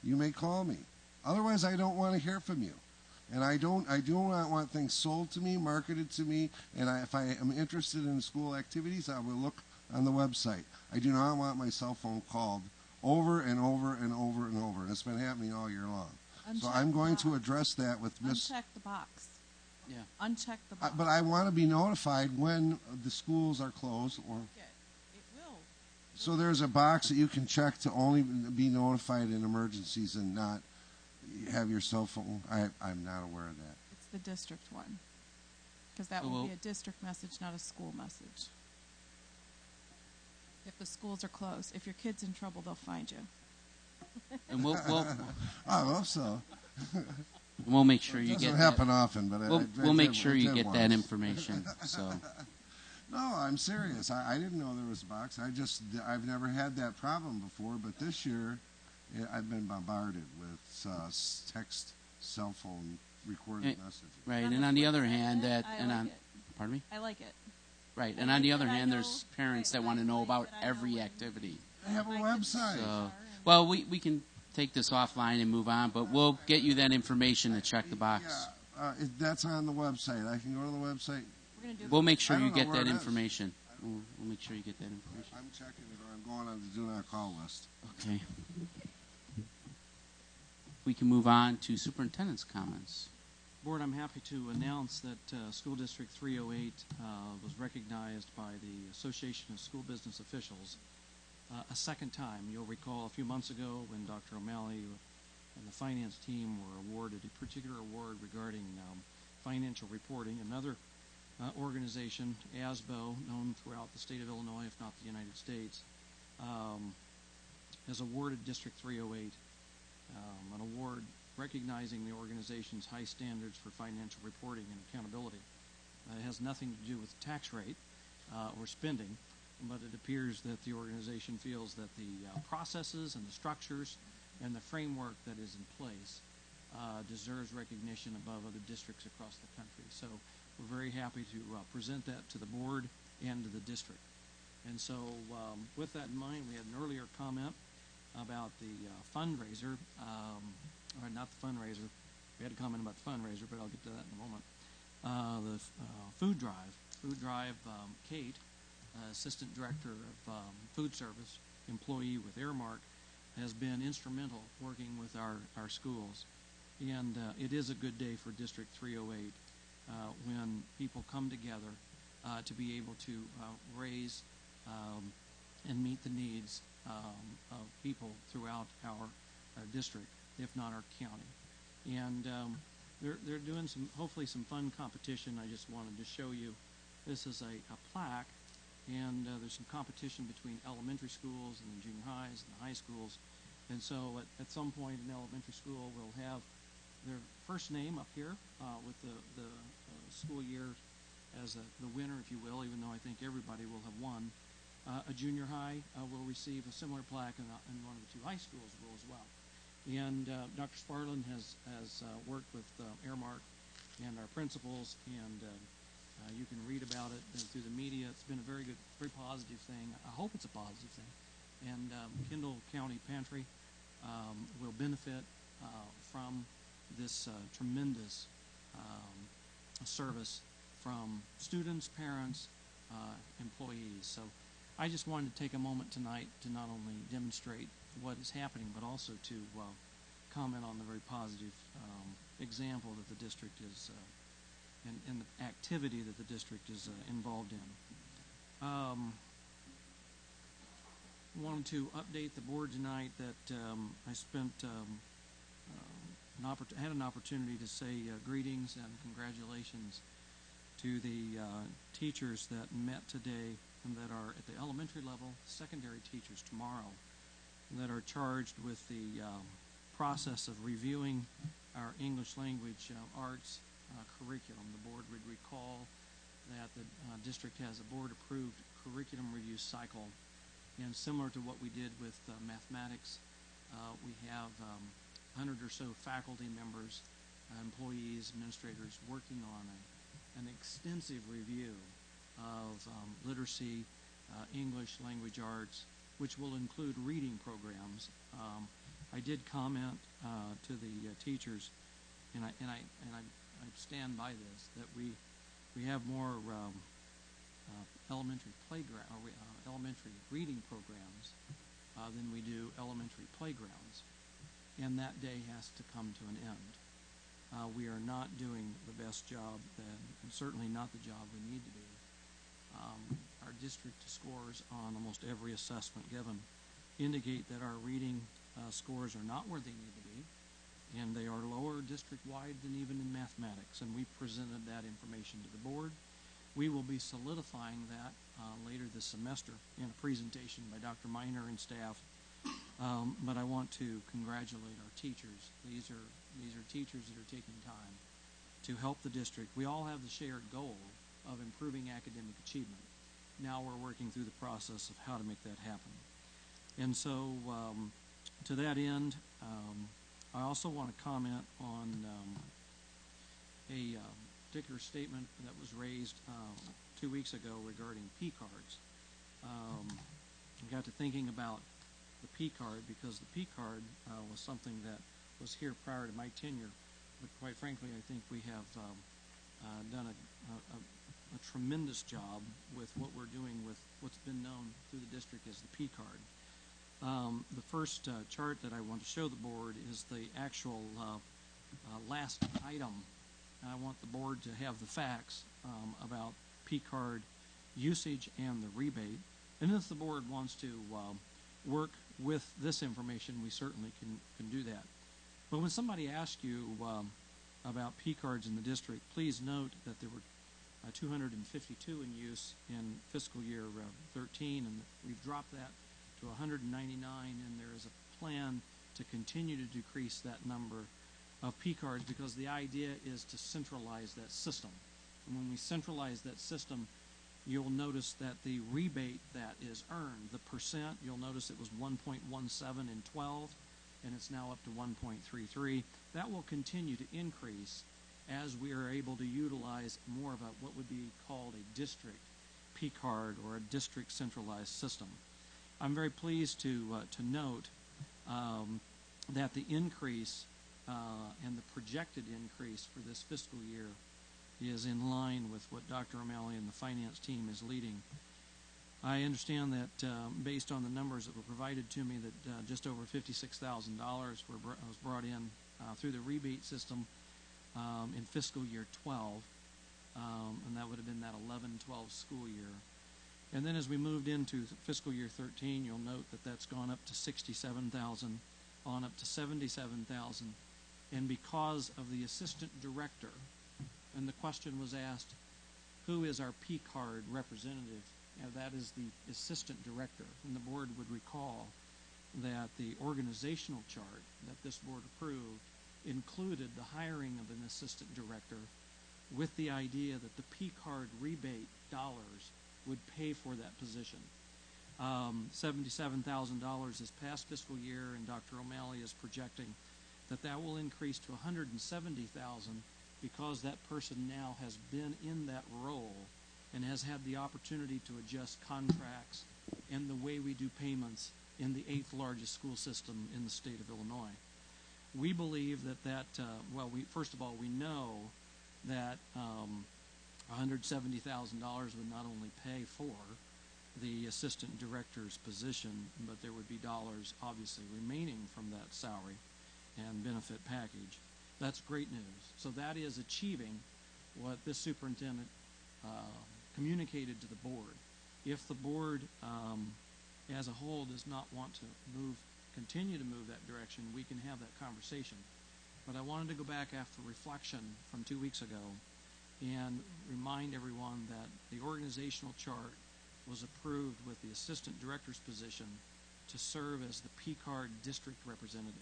you may call me. Otherwise, I don't want to hear from you. And I do not want things sold to me, marketed to me, and if I am interested in school activities, I will look on the website. I do not want my cell phone called over and over and over and over, and it's been happening all year long. So I'm going to address that with Miss... Uncheck the box. Yeah. Uncheck the box. But I want to be notified when the schools are closed, or... It will. So there's a box that you can check to only be notified in emergencies and not have your cell phone. I'm not aware of that. It's the district one. Because that will be a district message, not a school message. If the schools are closed, if your kid's in trouble, they'll find you. And we'll I hope so. we'll make sure you It get doesn't happen often, but we'll make sure you get that information. So. No, I'm serious. I didn't know there was a box. I've never had that problem before, but this year I've been bombarded with text, cell phone recorded messages. Right, and on the other hand, pardon me? I like it. Right, and on the other hand, there's parents that want to know about every activity. They have a website. So, well, we can take this offline and move on, but we'll get you that information to check the box. Yeah, that's on the website. I can go to the website. We'll make sure you get that information. We'll make sure you get that information. I'm checking it, or I'm going on the do not call list. Okay. We can move on to superintendent's comments. Board, I'm happy to announce that School District 308 was recognized by the Association of School Business Officials a second time. You'll recall a few months ago when Dr. O'Malley and the finance team were awarded a particular award regarding financial reporting. Another organization, ASBO, known throughout the state of Illinois, if not the United States, has awarded District 308 an award recognizing the organization's high standards for financial reporting and accountability. It has nothing to do with tax rate or spending, but it appears that the organization feels that the processes and the structures and the framework that is in place deserves recognition above other districts across the country. So we're very happy to present that to the board and to the district. And so with that in mind, we had an earlier comment about the fundraiser, or not the fundraiser. We had a comment about the fundraiser, but I'll get to that in a moment. The food drive, Kate, Assistant Director of Food Service, employee with Airmark, has been instrumental working with our schools. And it is a good day for District 308 when people come together to be able to raise and meet the needs of people throughout our district, if not our county. And they're doing hopefully some fun competition. I just wanted to show you. This is a plaque, and there's some competition between elementary schools and the junior highs and the high schools. And so at some point in elementary school, we'll have their first name up here with the school year as the winner, if you will, even though I think everybody will have won. A junior high will receive a similar plaque, and one of the two high schools will as well. And Dr. Sparlin has worked with Airmark and our principals, and you can read about it through the media. It's been a very good, very positive thing. I hope it's a positive thing. And Kendall County Pantry will benefit from this tremendous service from students, parents, employees. So I just wanted to take a moment tonight to not only demonstrate what is happening, but also to comment on the very positive example that the district is and the activity that the district is involved in. Wanted to update the board tonight that I spent had an opportunity to say greetings and congratulations to the teachers that met today and that are at the elementary level, secondary teachers tomorrow, that are charged with the process of reviewing our English language arts curriculum. The board would recall that the district has a board-approved curriculum review cycle, and similar to what we did with mathematics, we have 100 or so faculty members, employees, administrators working on an extensive review of literacy, English, language arts, which will include reading programs. I did comment to the teachers, and I stand by this, that we have more elementary playground or elementary reading programs than we do elementary playgrounds, and that day has to come to an end. We are not doing the best job, and certainly not the job we need to do. Our district scores on almost every assessment given indicate that our reading scores are not where they need to be, and they are lower district-wide than even in mathematics, and we presented that information to the board. We will be solidifying that later this semester in a presentation by Dr. Miner and staff, but I want to congratulate our teachers. These are teachers that are taking time to help the district. We all have the shared goal of improving academic achievement. Now we're working through the process of how to make that happen. And so to that end, I also want to comment on a particular statement that was raised 2 weeks ago regarding P cards. I got to thinking about the P card because the P card was something that was here prior to my tenure, but quite frankly, I think we have done a tremendous job with what we're doing with what's been known through the district as the P card. The first chart that I want to show the board is the actual last item. I want the board to have the facts about P card usage and the rebate. And if the board wants to work with this information, we certainly can do that. But when somebody asks you about P cards in the district, please note that there were 252 in use in fiscal year 13, and we've dropped that to 199, and there is a plan to continue to decrease that number of P cards because the idea is to centralize that system. And when we centralize that system, you'll notice that the rebate that is earned, the percent, you'll notice it was 1.17 in 12, and it's now up to 1.33. That will continue to increase as we are able to utilize more of what would be called a district P card or a district centralized system. I'm very pleased to note that the increase and the projected increase for this fiscal year is in line with what Dr. O'Malley and the finance team is leading. I understand that based on the numbers that were provided to me that just over $56,000 was brought in through the rebate system in fiscal year 12, and that would have been that 11-12 school year. And then as we moved into fiscal year 13, you'll note that that's gone up to $67,000, on up to $77,000, and because of the assistant director, and the question was asked, who is our P card representative? That is the assistant director, and the board would recall that the organizational chart that this board approved included the hiring of an assistant director with the idea that the P card rebate dollars would pay for that position. $77,000 this past fiscal year, and Dr. O'Malley is projecting that will increase to $170,000 because that person now has been in that role and has had the opportunity to adjust contracts and the way we do payments in the 8th largest school system in the state of Illinois. We believe first of all, we know that $170,000 would not only pay for the assistant director's position, but there would be dollars obviously remaining from that salary and benefit package. That's great news. So that is achieving what this superintendent communicated to the board. If the board as a whole does not want to continue to move that direction, we can have that conversation. But I wanted to go back after reflection from 2 weeks ago and remind everyone that the organizational chart was approved with the assistant director's position to serve as the P card district representative.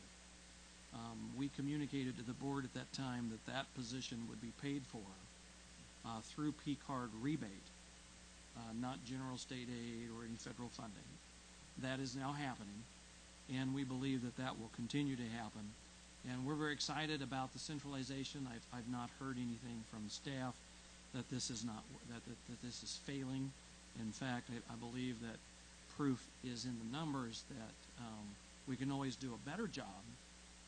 We communicated to the board at that time that position would be paid for through P-card rebate, not general state aid or any federal funding. That is now happening, and we believe that that will continue to happen. And we're very excited about the centralization. I've not heard anything from staff that this is not that this is failing. In fact, I believe that proof is in the numbers that we can always do a better job.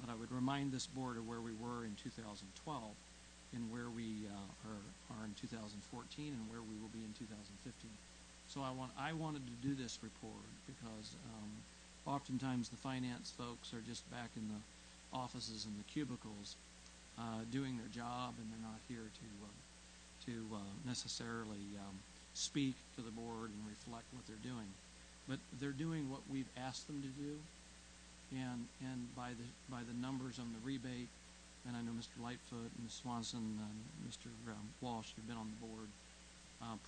But I would remind this board of where we were in 2012 and where we are in 2014 and where we will be in 2015. So I wanted to do this report because oftentimes the finance folks are just back in the offices and the cubicles doing their job, and they're not here to necessarily speak to the board and reflect what they're doing. But they're doing what we've asked them to do, and by the numbers on the rebate, and I know Mr. Lightfoot, Ms. Swanson, and Mr. Walsh have been on the board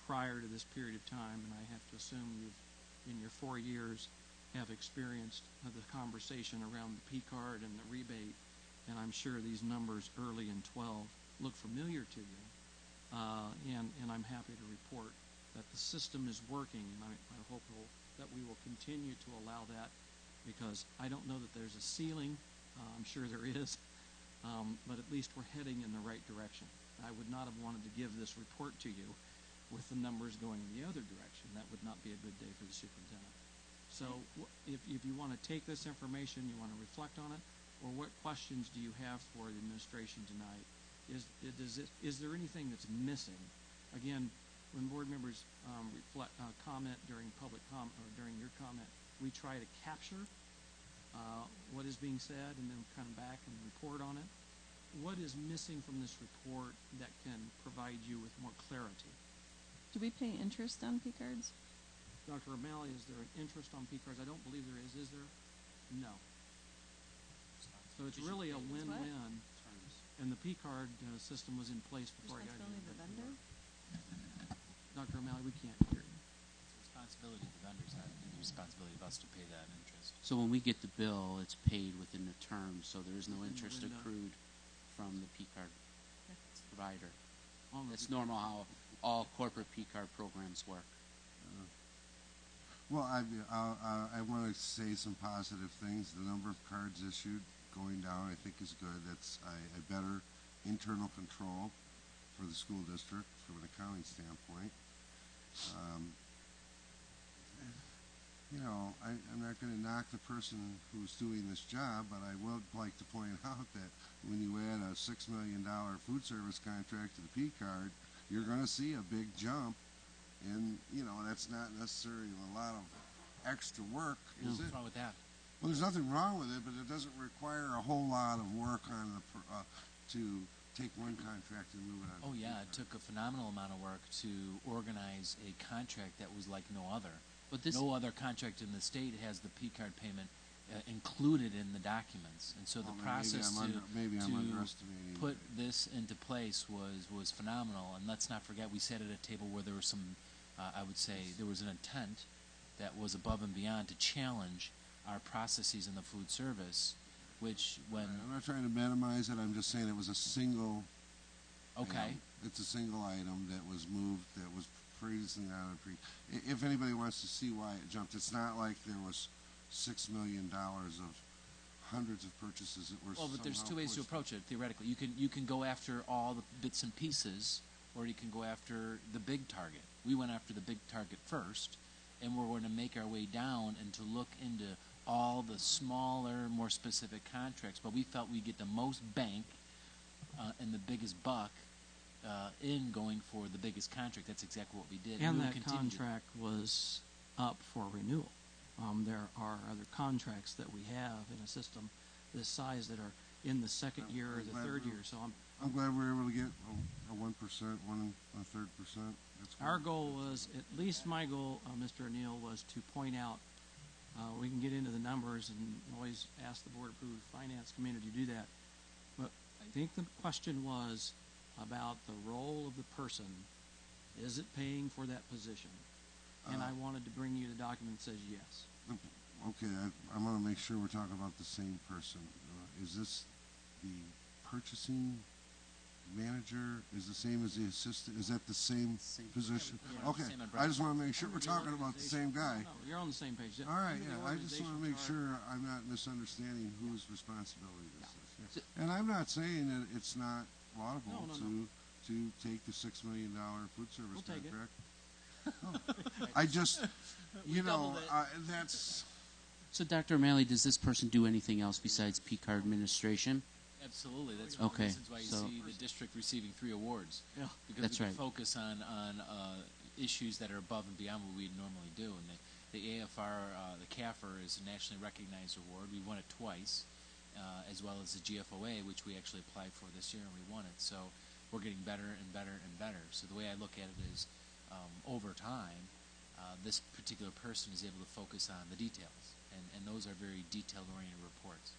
prior to this period of time, and I have to assume you've, in your 4 years, have experienced the conversation around the P-card and the rebate, and I'm sure these numbers early in 12 look familiar to you, and I'm happy to report that the system is working, and I hope that we will continue to allow that, because I don't know that there's a ceiling. I'm sure there is, but at least we're heading in the right direction. I would not have wanted to give this report to you with the numbers going in the other direction. That would not be a good day for the superintendent. So if you want to take this information, you want to reflect on it, or what questions do you have for the administration tonight? Is there anything that's missing? Again, when board members comment during public or during your comment, we try to capture what is being said and then come back and report on it. What is missing from this report that can provide you with more clarity? Do we pay interest on P-cards? Dr. O'Malley, is there an interest on P-cards? I don't believe there is. Is there? No. So it's really a win-win. And the P-card system was in place before I got here. Responsibility of the vendor? Dr. O'Malley, we can't hear you. It's the responsibility of the vendors, not the responsibility of us to pay that interest. So when we get the bill, it's paid within the term, so there is no interest accrued from the P-card provider. It's normal how all corporate P-card programs work. Well, I want to say some positive things. The number of cards issued going down, I think, is good. That's a better internal control for the school district from an accounting standpoint. I'm not going to knock the person who's doing this job, but I would like to point out that when you add a $6 million food service contract to the P-card, you're going to see a big jump. And, that's not necessarily a lot of extra work, is it? What's wrong with that? Well, there's nothing wrong with it, but it doesn't require a whole lot of work on to take one contract and move it on. Oh, yeah, it took a phenomenal amount of work to organize a contract that was like no other. But no other contract in the state has the P-card payment included in the documents. And so the process to put this into place was phenomenal. And let's not forget, we sat at a table where there was some, I would say, there was an intent that was above and beyond to challenge our processes in the food service, which when... I'm not trying to minimize it. I'm just saying it was a single... Okay. It's a single item that was moved, that was previously not... If anybody wants to see why it jumped, it's not like there was $6 million of hundreds of purchases that were... Well, but there's two ways to approach it, theoretically. You can go after all the bits and pieces, or you can go after the big target. We went after the big target first, and we're going to make our way down and to look into all the smaller, more specific contracts. But we felt we'd get the most bank and the biggest buck in going for the biggest contract. That's exactly what we did. And that contract was up for renewal. There are other contracts that we have in a system this size that are in the second year or the third year. So I'm glad we were able to get a 1%, 1.33%. Our goal was, at least my goal, Mr. O'Neill, was to point out, we can get into the numbers and always ask the board-approved finance committee to do that. But I think the question was about the role of the person. Is it paying for that position? And I wanted to bring you the document that says yes. Okay, I want to make sure we're talking about the same person. Is this the purchasing manager is the same as the assistant? Is that the same position? Yeah, Okay, same umbrella. I just want to make sure we're talking about the same guy. No, you're on the same page. All right, Under the yeah, I just want to make organizational sure I'm not misunderstanding whose responsibility this is. So- And I'm not saying that it's not laudable No. to take the $6 million food service We'll take it. contract. No. I just, you know, doubled it. that's, So, Dr. O'Malley, does this person do anything else besides P-card administration? Absolutely. That's one of the Okay, reasons why you so- see the district receiving 3 awards. Yeah. Because That's we right. focus on issues that are above and beyond what we normally do. And the AFR, the CAFR, is a nationally recognized award. We won it twice, as well as the GFOA, which we actually applied for this year, and we won it. So we're getting better and better and better. So the way I look at it is, over time, this particular person is able to focus on the details. And those are very detail-oriented reports.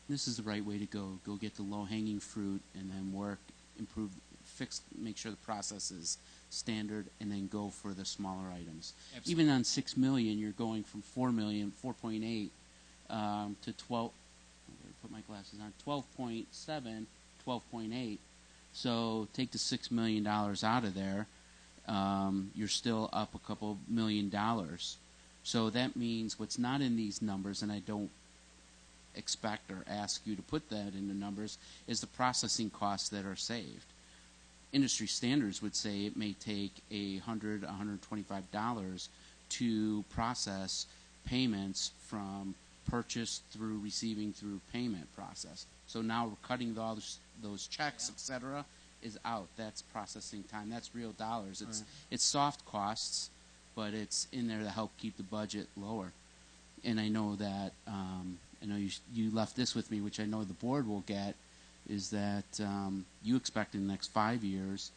This is the right way to go. Go get the low-hanging fruit and then work, improve, fix, make sure the process is standard, and then go for the smaller items. Absolutely. Even on $6 million, you're going from 4.8 to 12. Put my glasses on. 12.7, 12.8. So take the $6 million out of there. You're still up a couple $1 million. So that means what's not in these numbers, and I don't expect or ask you to put that in the numbers, is the processing costs that are saved. Industry standards would say it may take $100, $125 to process payments from purchase through receiving through payment process. So now we're cutting those checks, etc., is out. That's processing time. That's real dollars. It's soft costs, but it's in there to help keep the budget lower. And I know that I know you left this with me, which I know the board will get, is that you expect in the next 5 years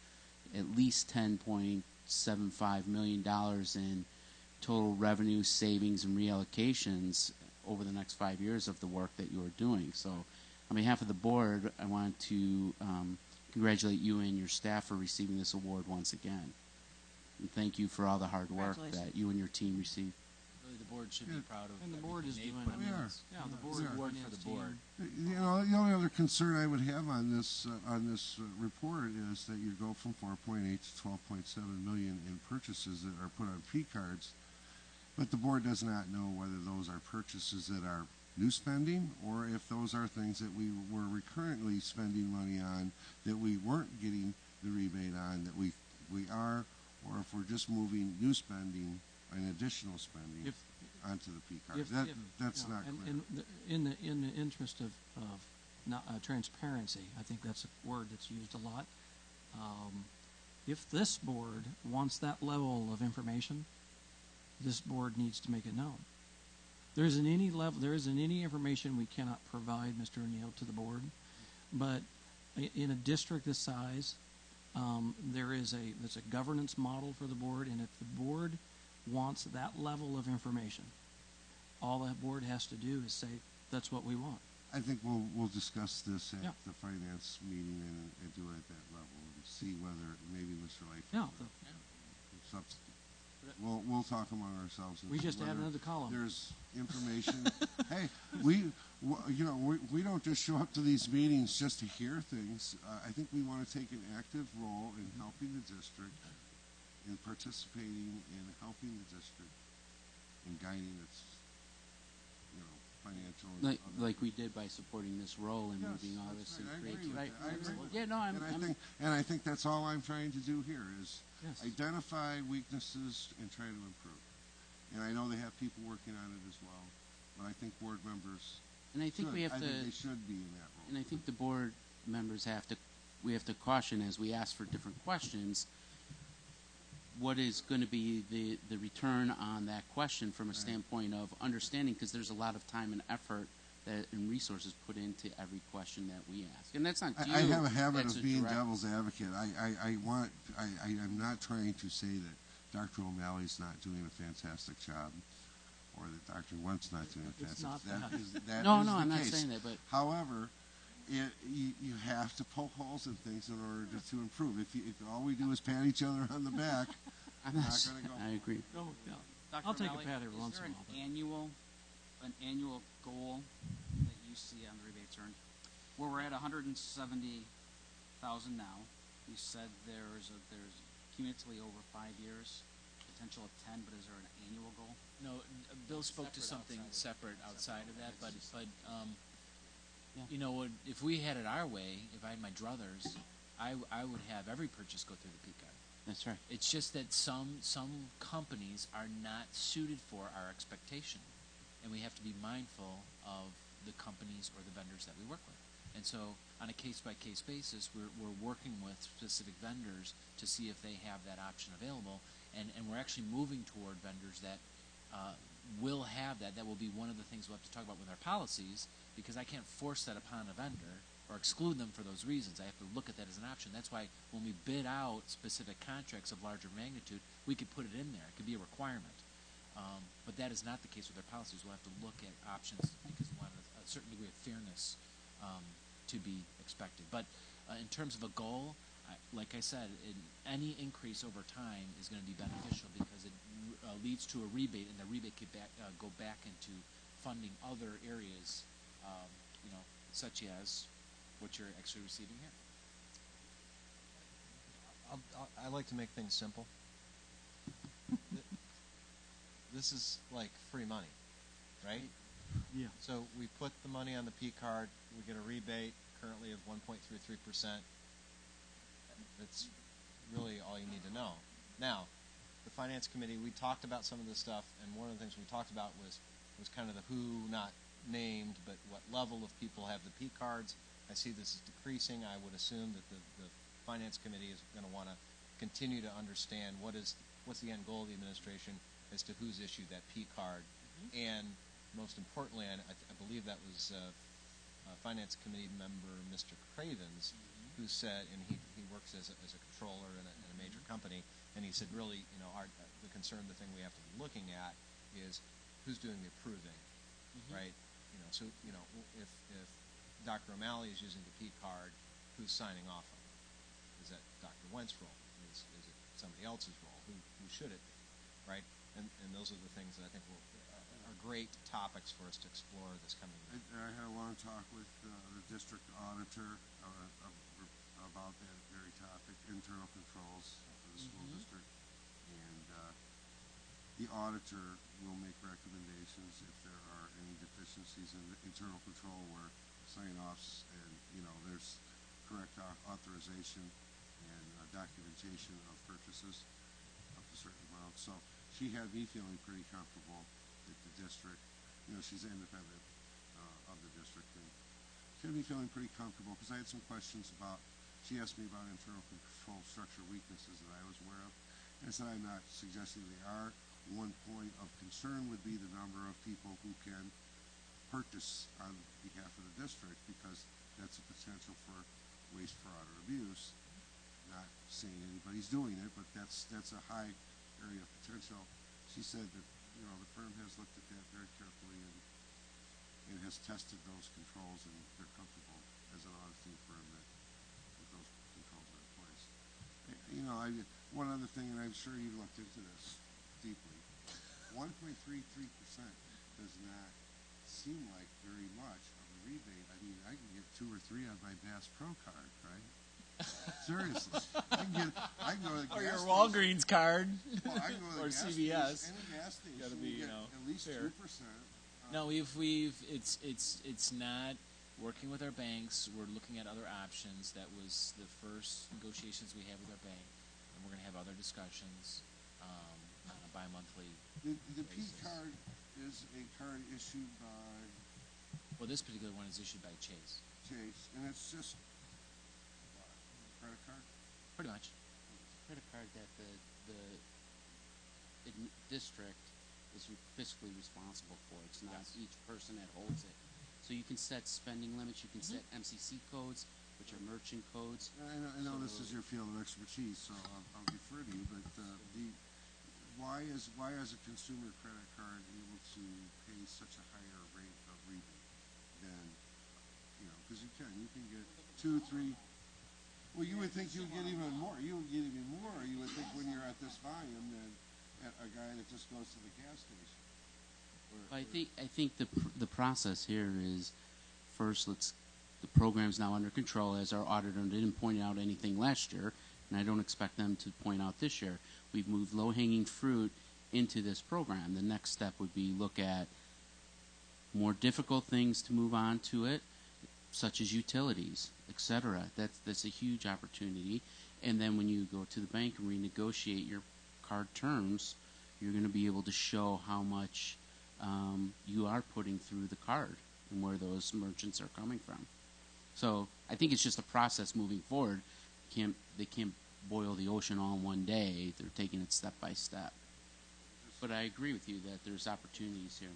at least $10.75 million in total revenue savings and reallocations over the next 5 years of the work that you are doing. So on behalf of the board, I want to congratulate you and your staff for receiving this award once again. And thank you for all the hard work that you and your team received. Really, the board should be proud of And the board is everything doing they've put We in. are. Yeah, the It's board, an award finance for the team. board. you know, the only other concern I would have on this report is that you go from 4.8 to 12.7 million in purchases that are put on P cards, but the board does not know whether those are purchases that are new spending or if those are things that we were recurrently spending money on that we weren't getting the rebate on that we are, or if we're just moving new spending and additional spending If- onto the P card. If- That's yeah, not and, clear. and in the interest of not, transparency, I think that's a word that's used a lot. If this board wants that level of information, this board needs to make it known. There isn't any information we cannot provide, Mr. O'Neill, to the board. But in a district this size, there's a governance model for the board, and if the board wants that level of information, all that board has to do is say that's what we want. I think we'll discuss this at Yeah. the finance meeting and do it at that level and see whether maybe Mr. Life Yeah, substitute. We'll talk among ourselves. And we see just add whether another column. There's information. Hey, we don't just show up to these meetings just to hear things. I think we want to take an active role in helping the district, in participating in helping the district, in guiding its, financial. And other Like we did by supporting this role and Yes, moving all that's this and right. I agree creating. with Right? that. I agree with Yeah, no, and I think that's all I'm trying to do here is Yes. identify weaknesses and try to improve. And I know they have people working on it as well, but I think board members And I think should. we have I to. think they should be in that role. And I think the board members we have to caution as we ask for different questions, what is going to be the return on that question from a standpoint of understanding, because there's a lot of time and effort and resources put into every question that we ask. And that's not you. I have a habit that's of being direct- devil's advocate. I'm not trying to say that Dr. O'Malley's not doing a fantastic job, or that Dr. Wentz not doing a It's fantastic not job. that. That No, is no, the I'm not case. saying that, but However, you have to poke holes in things in order to improve. If all we do is pat each other on the back, I'm we're not. not going to go. I agree. No, yeah. Dr. I'll take a O'Malley, pat every once is there in a while, but- an annual goal that you see on the rebates earned? Where we're at 170 $1,000 now. You said there's cumulatively over 5 years, potential of 10, but is there an annual goal? No, Bill spoke to something separate outside of that, but you know, if we had it our way, if I had my druthers, I would have every purchase go through the P card. That's right. It's just that some companies are not suited for our expectation, and we have to be mindful of the companies or the vendors that we work with. And so, on a case-by-case basis, we're working with specific vendors to see if they have that option available, and we're actually moving toward vendors that will have that. That will be one of the things we'll have to talk about with our policies, because I can't force that upon a vendor or exclude them for those reasons. I have to look at that as an option. That's why when we bid out specific contracts of larger magnitude, we could put it in there. It could be a requirement. But that is not the case with our policies. We'll have to look at options because we want a certain degree of fairness to be expected. But in terms of a goal, like I said, any increase over time is going to be beneficial because it leads to a rebate, and the rebate could go back into funding other areas, such as what you're actually receiving here. I like to make things simple. This is like free money, right? Yeah. So we put the money on the P card. We get a rebate currently of 1.33%. That's really all you need to know. Now, the Finance Committee, we talked about some of this stuff, and one of the things we talked about was kind of the who, not named, but what level of people have the P cards. I see this is decreasing. I would assume that the Finance Committee is going to want to continue to understand what's the end goal of the administration as to who's issued that P card. And most importantly, I believe that was Finance Committee member Mr. Cravens, who said, and he works as a controller in a major company, and he said, really, the concern, the thing we have to be looking at is who's doing the approving, right? So if Dr. O'Malley is using the P card, who's signing off on it? Is that Dr. Wentz's role? Is it somebody else's role? Who should it be, right? And those are the things that I think are great topics for us to explore this coming year. I had a long talk with the district auditor about that very topic, internal controls for the school district. And the auditor will make recommendations if there are any deficiencies in the internal control where sign-offs and, there's correct authorization and documentation of purchases up to certain amounts. So she had me feeling pretty comfortable that the district, she's independent of the district, and she had me feeling pretty comfortable because I had some questions about, she asked me about internal control structure weaknesses that I was aware of. And I said I'm not suggesting they are. One point of concern would be the number of people who can purchase on behalf of the district, because that's a potential for waste, fraud, or abuse. Not saying anybody's doing it, but that's a high area of potential. She said that the firm has looked at that very carefully and has tested those controls, and they're comfortable as an auditing firm that those controls are in place. One other thing, and I'm sure you looked into this deeply, 1.33% does not seem like very much of a rebate. I mean, I can get 2 or 3 on my Bass Pro card, right? Seriously, I can go to the gas or your station. Walgreens card, Well, I can go to the or gas CVS. Station, any gas station, Gotta be, you get at least fair. 2%. No, it's not working with our banks. We're looking at other options. That was the first negotiations we had with our bank, and we're going to have other discussions on a bi-monthly The P basis. card is a card issued by Well, this particular one is issued by Chase. Chase, and it's just credit card. Pretty much. It's a credit card that the district is fiscally responsible for. It's not each person that holds it. So you can set spending limits. You can set MCC codes, which are merchant codes. I know this is your field of expertise, so I'll defer to you. But why is a consumer credit card able to pay such a higher rate of rebate than because you can get 2, 3. Well, you would think you would get even more. You would get even more. You would think when you're at this volume than at a guy that just goes to the gas station. I think the process here is first let's The program's now under control, as our auditor didn't point out anything last year, and I don't expect them to point out this year. We've moved low-hanging fruit into this program. The next step would be look at more difficult things to move on to it, such as utilities, etc. That's a huge opportunity. And then when you go to the bank and renegotiate your card terms, you're going to be able to show how much you are putting through the card and where those merchants are coming from. So I think it's just a process moving forward. They can't boil the ocean all in one day. They're taking it step by step. But I agree with you that there's opportunities here.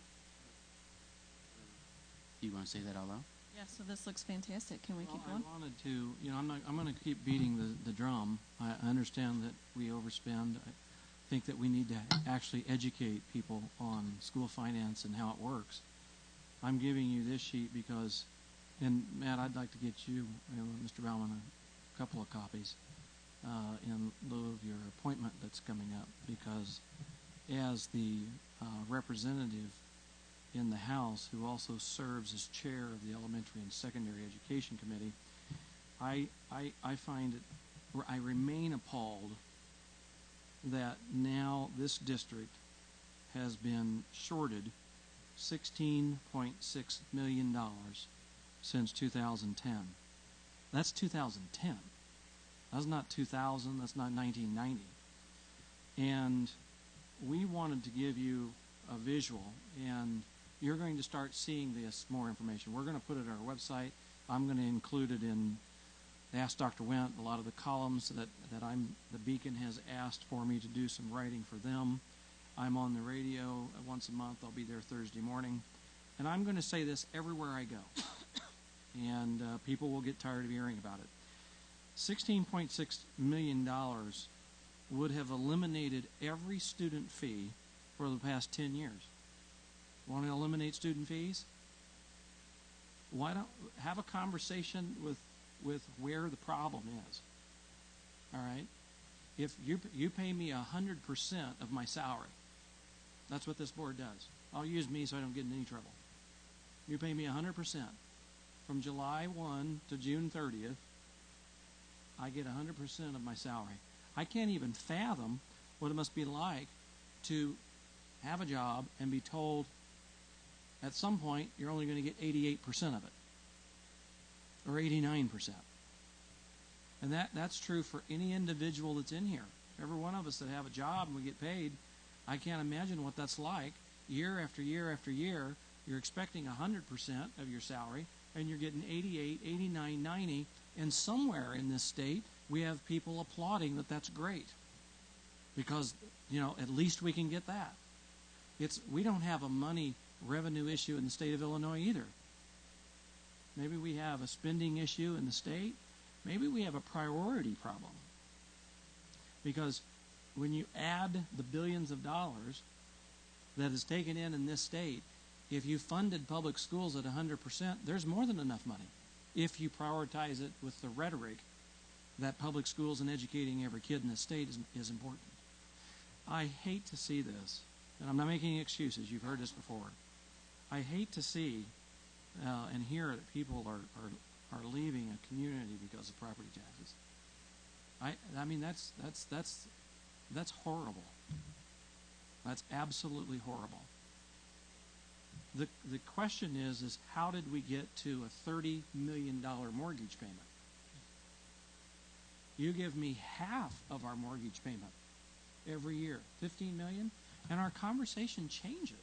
Do you want to say that out loud? Yeah, so this looks fantastic. Can we keep I going? wanted to, I'm going to keep beating the drum. I understand that we overspend. I think that we need to actually educate people on school finance and how it works. I'm giving you this sheet because, and Matt, I'd like to get you, Mr. Bauman, a couple of copies in lieu of your appointment that's coming up, because as the representative in the House, who also serves as chair of the Elementary and Secondary Education Committee, I find it, I remain appalled that now this district has been shorted $16.6 million since 2010. That's 2010. That's not 2000. That's not 1990. And we wanted to give you a visual, and you're going to start seeing this more information. We're going to put it on our website. I'm going to include it in Ask Dr. Wendt, a lot of the columns that the Beacon has asked for me to do some writing for them. I'm on the radio once a month. I'll be there Thursday morning. And I'm going to say this everywhere I go. And people will get tired of hearing about it. $16.6 million would have eliminated every student fee for the past 10 years. Want to eliminate student fees? Why don't have a conversation with where the problem is? All right? If you pay me 100% of my salary, that's what this board does. I'll use me so I don't get in any trouble. You pay me 100%. From July 1 to June 30th, I get 100% of my salary. I can't even fathom what it must be like to have a job and be told at some point you're only going to get 88% of it, or 89%. And that's true for any individual that's in here. Every one of us that have a job and we get paid, I can't imagine what that's like. Year after year after year, you're expecting 100% of your salary, and you're getting 88, 89, 90, and somewhere in this state, we have people applauding that that's great. Because, at least we can get that. We don't have a money revenue issue in the state of Illinois either. Maybe we have a spending issue in the state. Maybe we have a priority problem. Because when you add the billions of dollars that is taken in this state, if you funded public schools at 100%, there's more than enough money. If you prioritize it with the rhetoric that public schools and educating every kid in the state is important. I hate to see this, and I'm not making excuses. You've heard this before. I hate to see and hear that people are leaving a community because of property taxes. I mean that's horrible. That's absolutely horrible. The question is how did we get to a $30 million mortgage payment? You give me half of our mortgage payment every year, $15 million, and our conversation changes.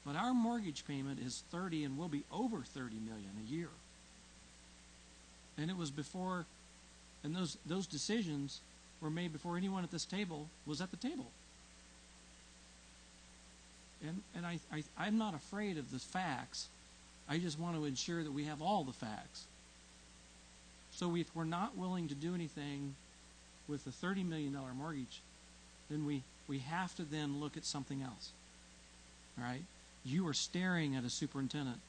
But our mortgage payment is 30 and will be over 30 million a year. And it was before, and those decisions were made before anyone at this table was at the table. And I'm not afraid of the facts. I just want to ensure that we have all the facts. So if we're not willing to do anything with the $30 million mortgage, then we have to then look at something else. All right? You are staring at a superintendent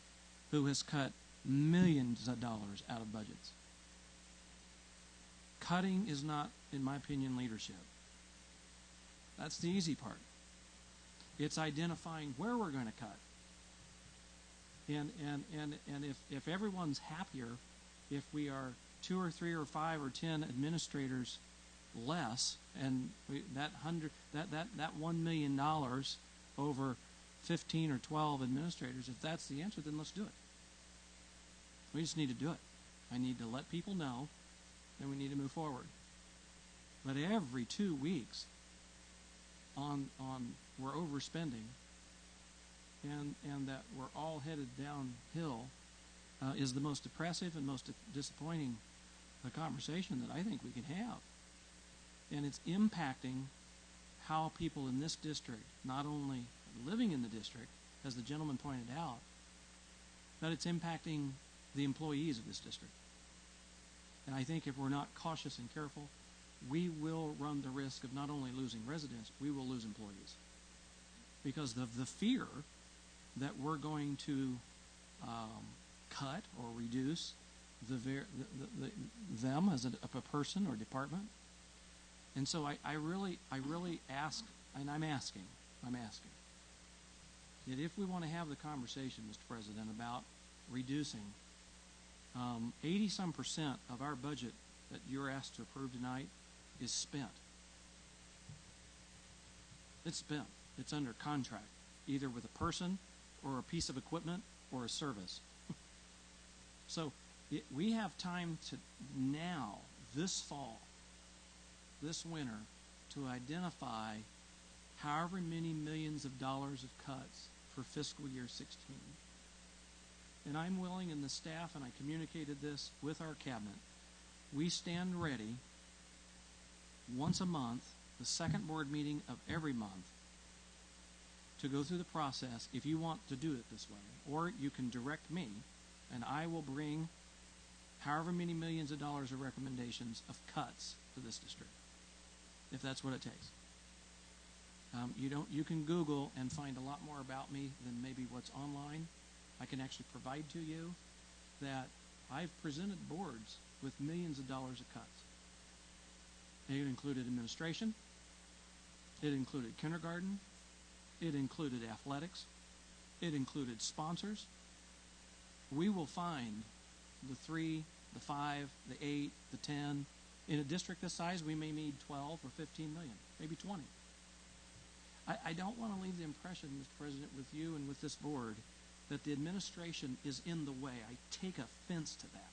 who has cut millions of dollars out of budgets. Cutting is not, in my opinion, leadership. That's the easy part. It's identifying where we're going to cut. And if everyone's happier, if we are 2 or 3 or 5 or 10 administrators less, and that $1 million over 15 or 12 administrators, if that's the answer, then let's do it. We just need to do it. I need to let people know, and we need to move forward. But every 2 weeks on we're overspending, and that we're all headed downhill is the most depressive and most disappointing conversation that I think we can have. And it's impacting how people in this district, not only living in the district, as the gentleman pointed out, but it's impacting the employees of this district. And I think if we're not cautious and careful, we will run the risk of not only losing residents, we will lose employees. Because of the fear that we're going to cut or reduce them as a person or department. And so I really ask, and I'm asking, that if we want to have the conversation, Mr. President, about reducing 80% of our budget that you're asked to approve tonight is spent. It's spent. It's under contract, either with a person or a piece of equipment or a service. So we have time to now, this fall, this winter, to identify however many millions of dollars of cuts for fiscal year 16. And I'm willing, and the staff, and I communicated this with our cabinet, we stand ready once a month, the second board meeting of every month, to go through the process if you want to do it this way. Or you can direct me, and I will bring however many millions of dollars of recommendations of cuts to this district, if that's what it takes. You can Google and find a lot more about me than maybe what's online. I can actually provide to you that I've presented boards with millions of dollars of cuts. It included administration. It included kindergarten. It included athletics. It included sponsors. We will find the 3, the 5, the 8, the 10. In a district this size, we may need 12 or 15 million, maybe 20. I don't want to leave the impression, Mr. President, with you and with this board, that the administration is in the way. I take offense to that.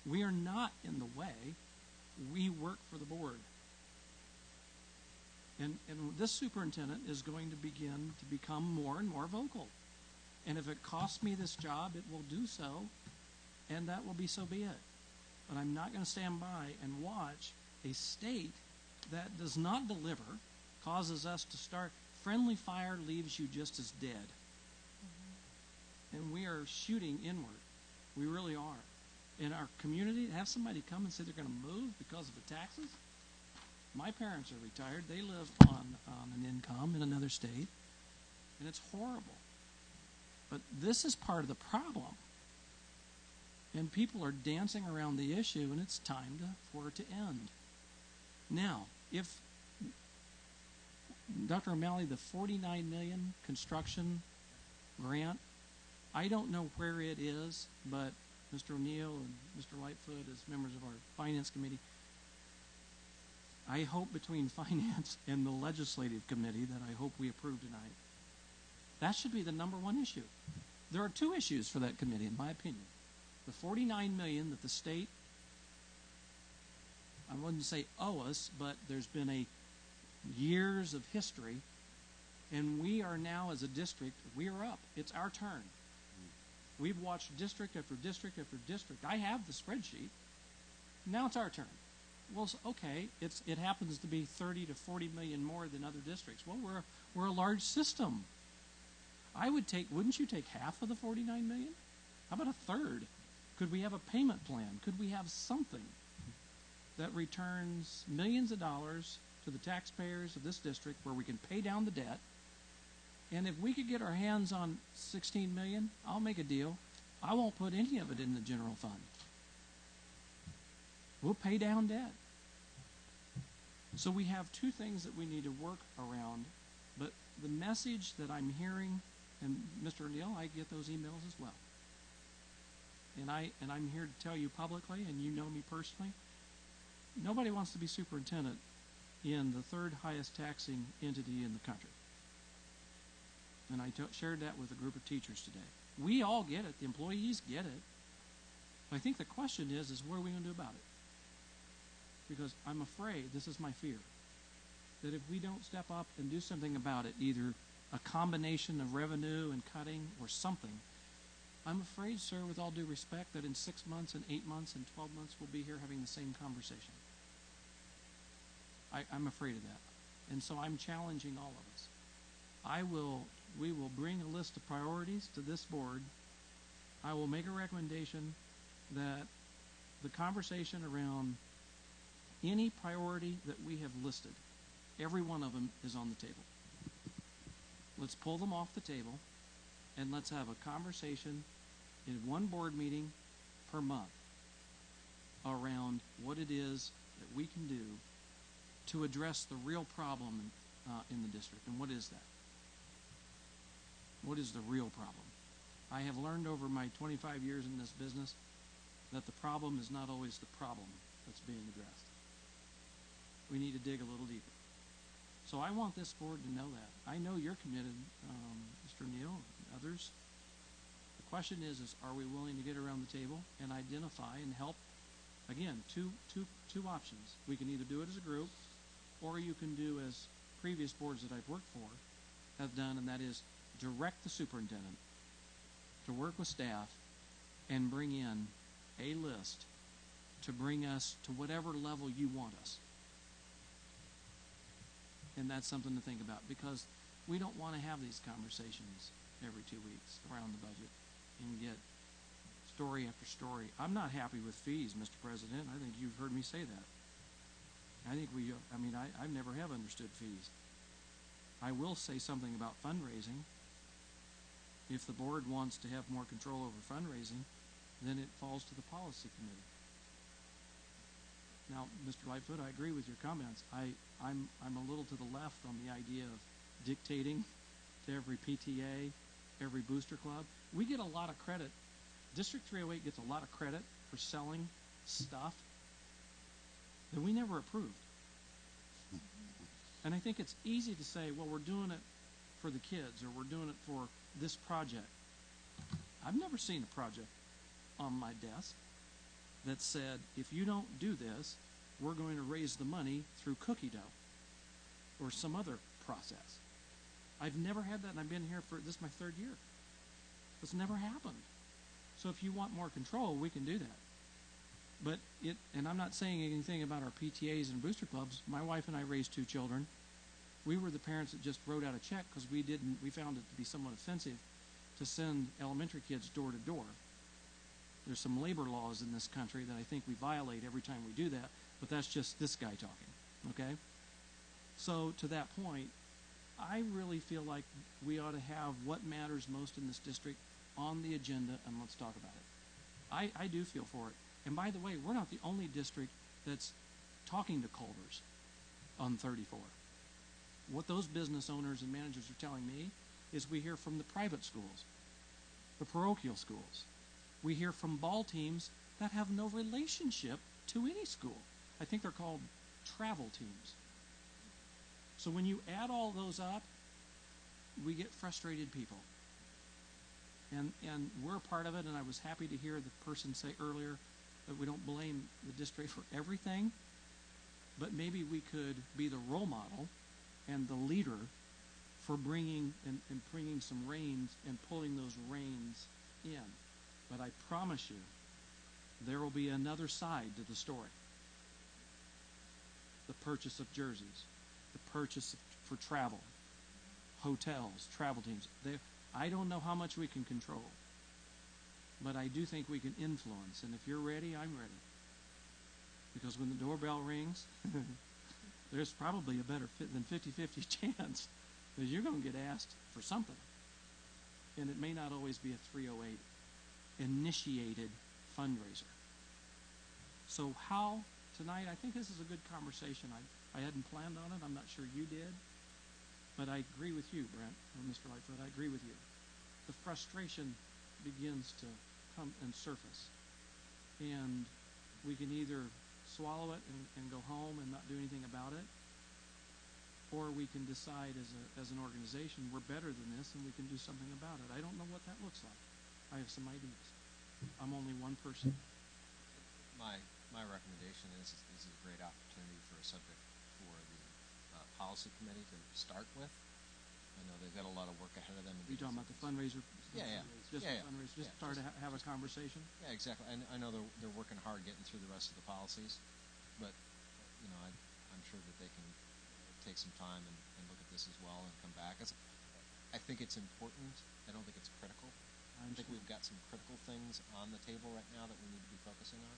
We are not in the way. We work for the board. And this superintendent is going to begin to become more and more vocal. And if it costs me this job, it will do so, and that will be so be it. But I'm not going to stand by and watch a state that does not deliver, causes us to start. Friendly fire leaves you just as dead. Mm-hmm. And we are shooting inward. We really are. In our community, to have somebody come and say they're going to move because of the taxes. My parents are retired. They live on an income in another state. And it's horrible. But this is part of the problem. And people are dancing around the issue, and it's time for it to end. Now, if Dr. O'Malley, the $49 million construction grant, I don't know where it is, but Mr. O'Neill and Mr. Lightfoot, as members of our Finance Committee, I hope between Finance and the Legislative Committee that I hope we approve tonight. That should be the number one issue. There are 2 issues for that committee, in my opinion. The $49 million that the state, I wouldn't say owe us, but there's been years of history, and we are now, as a district, we are up. It's our turn. We've watched district after district after district. I have the spreadsheet. Now it's our turn. Well, okay, it happens to be 30 to 40 million more than other districts. Well, we're a large system. Wouldn't you take half of the 49 million? How about a third? Could we have a payment plan? Could we have something that returns millions of dollars to the taxpayers of this district where we can pay down the debt? And if we could get our hands on 16 million, I'll make a deal. I won't put any of it in the general fund. We'll pay down debt. So we have 2 things that we need to work around, but the message that I'm hearing And Mr. Neal, I get those emails as well. And I'm here to tell you publicly, and you know me personally, nobody wants to be superintendent in the third highest taxing entity in the country. And I shared that with a group of teachers today. We all get it. The employees get it. I think the question is what are we going to do about it? Because I'm afraid, this is my fear, that if we don't step up and do something about it, either a combination of revenue and cutting or something, I'm afraid, sir, with all due respect, that in 6 months and 8 months and 12 months we'll be here having the same conversation. I'm afraid of that. And so I'm challenging all of us. We will bring a list of priorities to this board. I will make a recommendation that the conversation around any priority that we have listed, every one of them is on the table. Let's pull them off the table and let's have a conversation in one board meeting per month around what it is that we can do to address the real problem in the district. And what is that? What is the real problem? I have learned over my 25 years in this business that the problem is not always the problem that's being addressed. We need to dig a little deeper. So I want this board to know that. I know you're committed, Mr. Neal and others. The question is are we willing to get around the table and identify and help? Again, two options. We can either do it as a group, or you can do as previous boards that I've worked for have done, and that is direct the superintendent to work with staff and bring in a list to bring us to whatever level you want us. And that's something to think about, because we don't want to have these conversations every 2 weeks around the budget and get story after story. I'm not happy with fees, Mr. President. I think you've heard me say that. I never have understood fees. I will say something about fundraising. If the board wants to have more control over fundraising, then it falls to the policy committee. Now, Mr. Lightfoot, I agree with your comments. I'm a little to the left on the idea of dictating to every PTA, every booster club. We get a lot of credit. District 308 gets a lot of credit for selling stuff that we never approved. And I think it's easy to say, well, we're doing it for the kids, or we're doing it for this project. I've never seen a project on my desk that said, if you don't do this, we're going to raise the money through cookie dough or some other process. I've never had that, and I've been here this is my 3rd year. It's never happened. So if you want more control, we can do that. But and I'm not saying anything about our PTAs and booster clubs. My wife and I raised 2 children. We were the parents that just wrote out a check because we found it to be somewhat offensive to send elementary kids door to door. There's some labor laws in this country that I think we violate every time we do that, but that's just this guy talking, okay? So to that point, I really feel like we ought to have what matters most in this district on the agenda, and let's talk about it. I do feel for it. And by the way, we're not the only district that's talking to Culvers on 34. What those business owners and managers are telling me is we hear from the private schools, the parochial schools. We hear from ball teams that have no relationship to any school. I think they're called travel teams. So when you add all those up, we get frustrated people. And we're a part of it, and I was happy to hear the person say earlier that we don't blame the district for everything, but maybe we could be the role model and the leader for bringing some reins and pulling those reins in. But I promise you, there will be another side to the story. The purchase of jerseys, the purchase for travel, hotels, travel teams. I don't know how much we can control, but I do think we can influence. And if you're ready, I'm ready. Because when the doorbell rings, there's probably a better fit than 50-50 chance that you're going to get asked for something. And it may not always be a 308 initiated fundraiser. So how tonight, I think this is a good conversation. I hadn't planned on it. I'm not sure you did. But I agree with you, Brent, or Mr. Lightfoot. I agree with you. the frustration begins to come and surface. And we can either swallow it and go home and not do anything about it, or we can decide as an organization we're better than this and we can do something about it. I don't know what that looks like. I have some ideas. I'm only one person. My recommendation is this is a great opportunity for a subject for the policy committee to start with. I know they've got a lot of work ahead of them. Are you talking about the fundraiser? Yeah. Just fundraiser. Just start to have a conversation. Yeah, exactly. I know they're working hard getting through the rest of the policies, but I'm sure that they can take some time and look at this as well and come back. I think it's important. I don't think it's critical. I think we've got some critical things on the table right now that we need to be focusing on,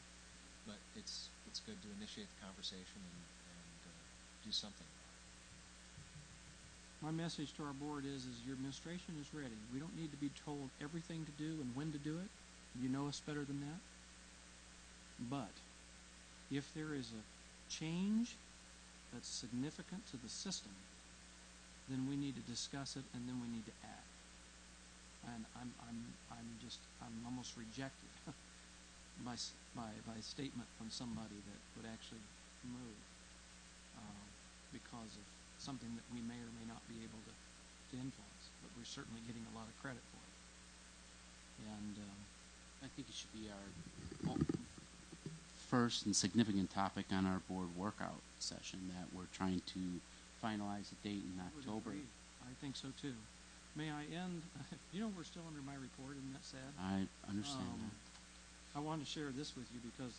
but it's good to initiate the conversation and do something about it. My message to our board is your administration is ready. We don't need to be told everything to do and when to do it. You know us better than that. But if there is a change that's significant to the system, then we need to discuss it and then we need to act. And I'm almost rejected by a statement from somebody that would actually move because of something that we may or may not be able to influence, but we're certainly getting a lot of credit for it. And I think it should be our first and significant topic on our board workout session that we're trying to finalize a date in October. I think so too. May I end? We're still under my report, isn't that sad? I understand that. I wanted to share this with you because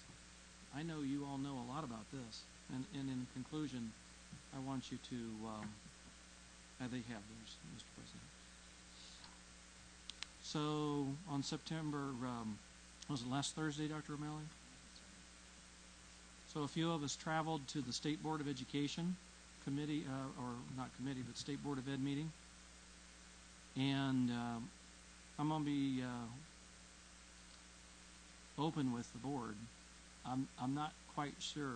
I know you all know a lot about this. And in conclusion, I want you to, they have theirs, Mr. President. So on September, was it last Thursday, Dr. O'Malley? So a few of us traveled to the State Board of Education committee, or not committee, but State Board of Ed meeting. And I'm going to be open with the board. I'm not quite sure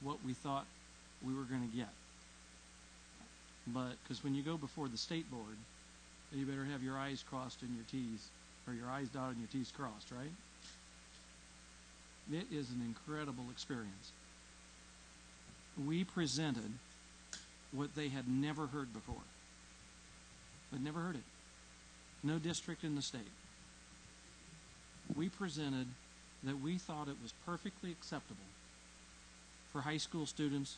what we thought we were going to get. But because when you go before the state board, you better have your I's crossed and your T's, or your I's dotted and your T's crossed, right? It is an incredible experience. We presented what they had never heard before. They'd never heard it. No district in the state. We presented that we thought it was perfectly acceptable for high school students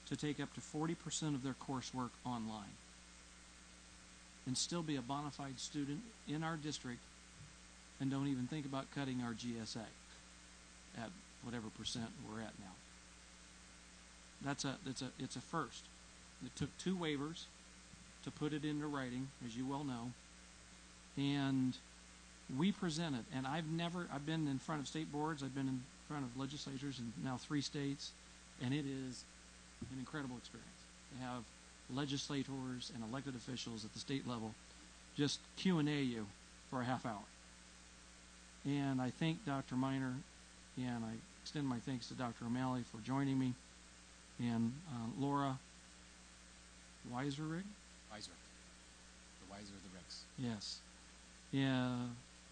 to take up to 40% of their coursework online and still be a bona fide student in our district and don't even think about cutting our GSA at whatever percent we're at now. It's a first. It took 2 waivers to put it into writing, as you well know, and we presented, and I've been in front of state boards, I've been in front of legislatures in now 3 states, and it is an incredible experience to have legislators and elected officials at the state level just Q&A you for a half hour. And I thank Dr. Miner, and I extend my thanks to Dr. O'Malley for joining me, and Laura Weiserrig? Weiser. The Weiser of the Regs. Yes. Yeah,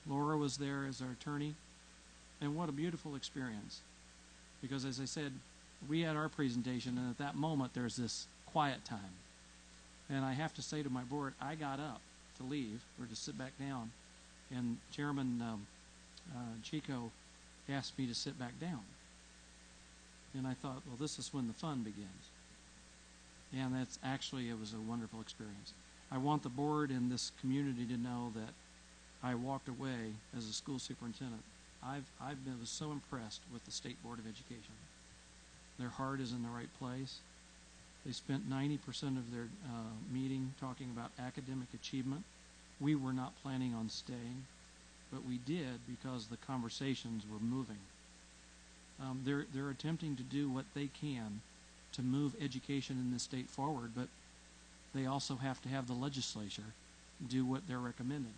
Laura was there as our attorney, and what a beautiful experience. Because as I said, we had our presentation, and at that moment there's this quiet time. And I have to say to my board, I got up to leave, or to sit back down, and Chairman Chico asked me to sit back down. And I thought, well, this is when the fun begins. And it was a wonderful experience. I want the board and this community to know that I walked away as a school superintendent. Was so impressed with the State Board of Education. Their heart is in the right place. They spent 90% of their meeting talking about academic achievement. We were not planning on staying, but we did because the conversations were moving. They're attempting to do what they can to move education in this state forward, but they also have to have the legislature do what they're recommending.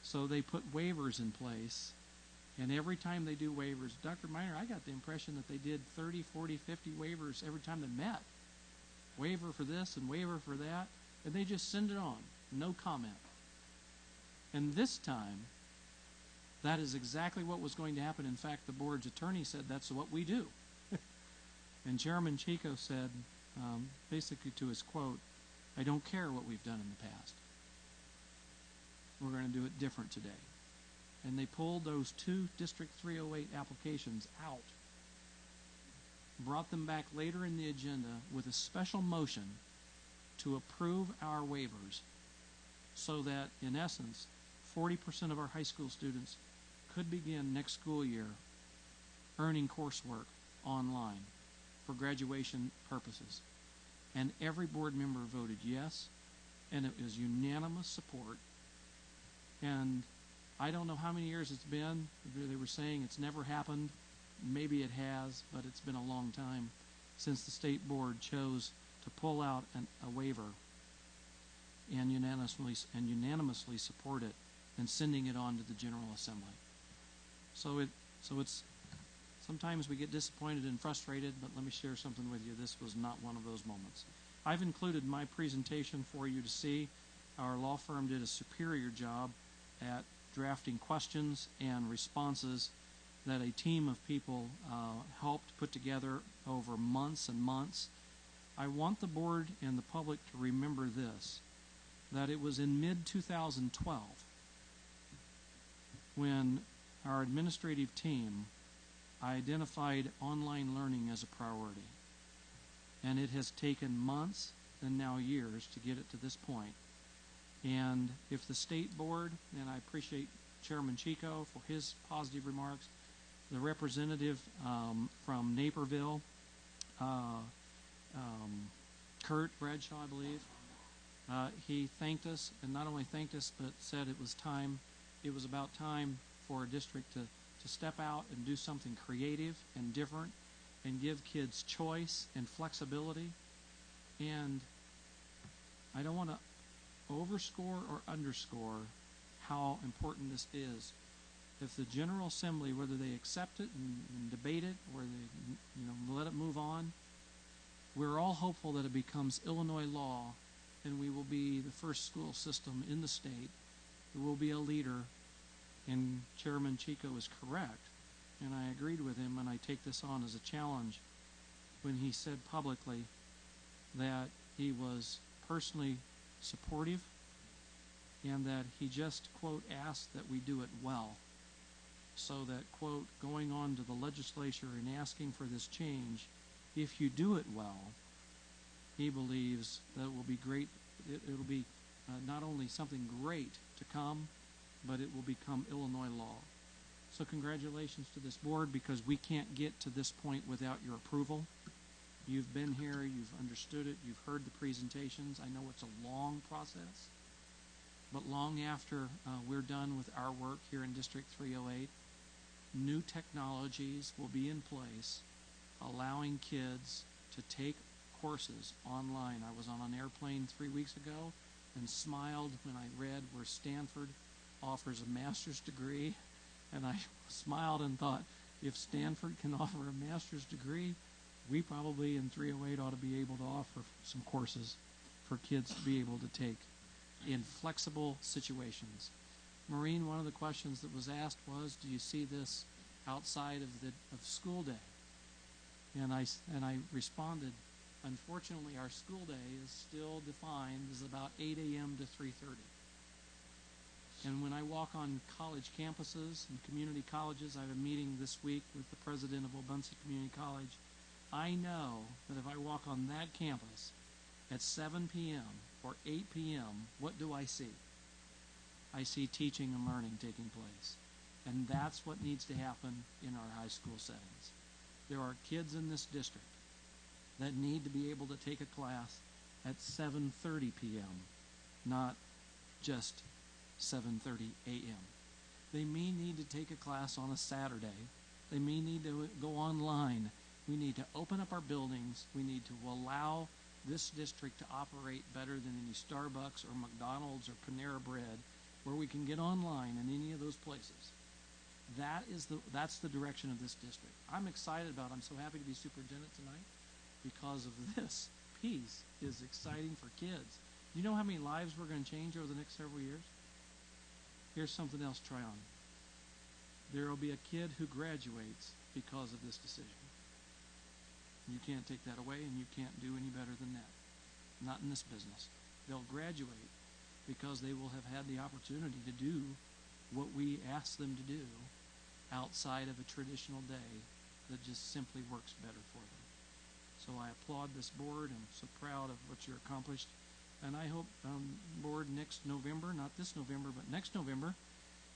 So they put waivers in place, and every time they do waivers, Dr. Miner, I got the impression that they did 30, 40, 50 waivers every time they met. Waiver for this and waiver for that, and they just send it on. no comment. And this time, that is exactly what was going to happen. In fact, the board's attorney said that's what we do. And Chairman Chico said, basically to his quote, I don't care what we've done in the past. We're going to do it different today. And they pulled those 2 District 308 applications out, brought them back later in the agenda with a special motion to approve our waivers so that, in essence, 40% of our high school students could begin next school year earning coursework online for graduation purposes. And every board member voted yes, and it was unanimous support. And I don't know how many years it's been. They were saying it's never happened. Maybe it has, but it's been a long time since the state board chose to pull out a waiver and unanimously support it and sending it on to the General Assembly. So it's sometimes we get disappointed and frustrated, but let me share something with you. This was not one of those moments. I've included my presentation for you to see. Our law firm did a superior job at drafting questions and responses that a team of people helped put together over months and months. I want the board and the public to remember this, that it was in mid-2012 when our administrative team identified online learning as a priority. And it has taken months and now years to get it to this point. And if the state board, and I appreciate Chairman Chico for his positive remarks, the representative from Naperville, Kurt Bradshaw, I believe, he thanked us, and not only thanked us, but said it was about time for a district to step out and do something creative and different and give kids choice and flexibility. And I don't want to overscore or underscore how important this is. If the General Assembly, whether they accept it and debate it or they let it move on, we're all hopeful that it becomes Illinois law and we will be the first school system in the state that will be a leader. And Chairman Chico is correct, and I agreed with him, and I take this on as a challenge when he said publicly that he was personally supportive and that he just, quote, asked that we do it well, so that, quote, going on to the legislature and asking for this change, if you do it well, he believes that it will be great. It'll be not only something great to come, but it will become Illinois law. So congratulations to this board, because we can't get to this point without your approval. You've been here, you've understood it, you've heard the presentations. I know it's a long process, but long after we're done with our work here in District 308, new technologies will be in place, allowing kids to take courses online. I was on an airplane 3 weeks ago and smiled when I read where Stanford offers a master's degree, and I smiled and thought, if Stanford can offer a master's degree, we probably in 308 ought to be able to offer some courses for kids to be able to take in flexible situations. Maureen, one of the questions that was asked was, do you see this outside of school day? And I responded, unfortunately, our school day is still defined as about 8 a.m. to 3:30. And when I walk on college campuses and community colleges, I have a meeting this week with the president of Obunse Community College. I know that if I walk on that campus at 7 p.m. or 8 p.m., what do I see? I see teaching and learning taking place. And that's what needs to happen in our high school settings. There are kids in this district that need to be able to take a class at 7:30 p.m., not just 7:30 a.m. They may need to take a class on a Saturday. They may need to go online. We need to open up our buildings. We need to allow this district to operate better than any Starbucks or McDonald's or Panera Bread, where we can get online in any of those places. That's the direction of this district. I'm excited about it. I'm so happy to be superintendent tonight because of this piece is exciting for kids. You know how many lives we're going to change over the next several years? Here's something else to try on. There will be a kid who graduates because of this decision. You can't take that away, and you can't do any better than that. Not in this business. They'll graduate because they will have had the opportunity to do what we ask them to do outside of a traditional day that just simply works better for them. So I applaud this board. I'm so proud of what you're accomplished. And I hope, board, next November, not this November, but next November,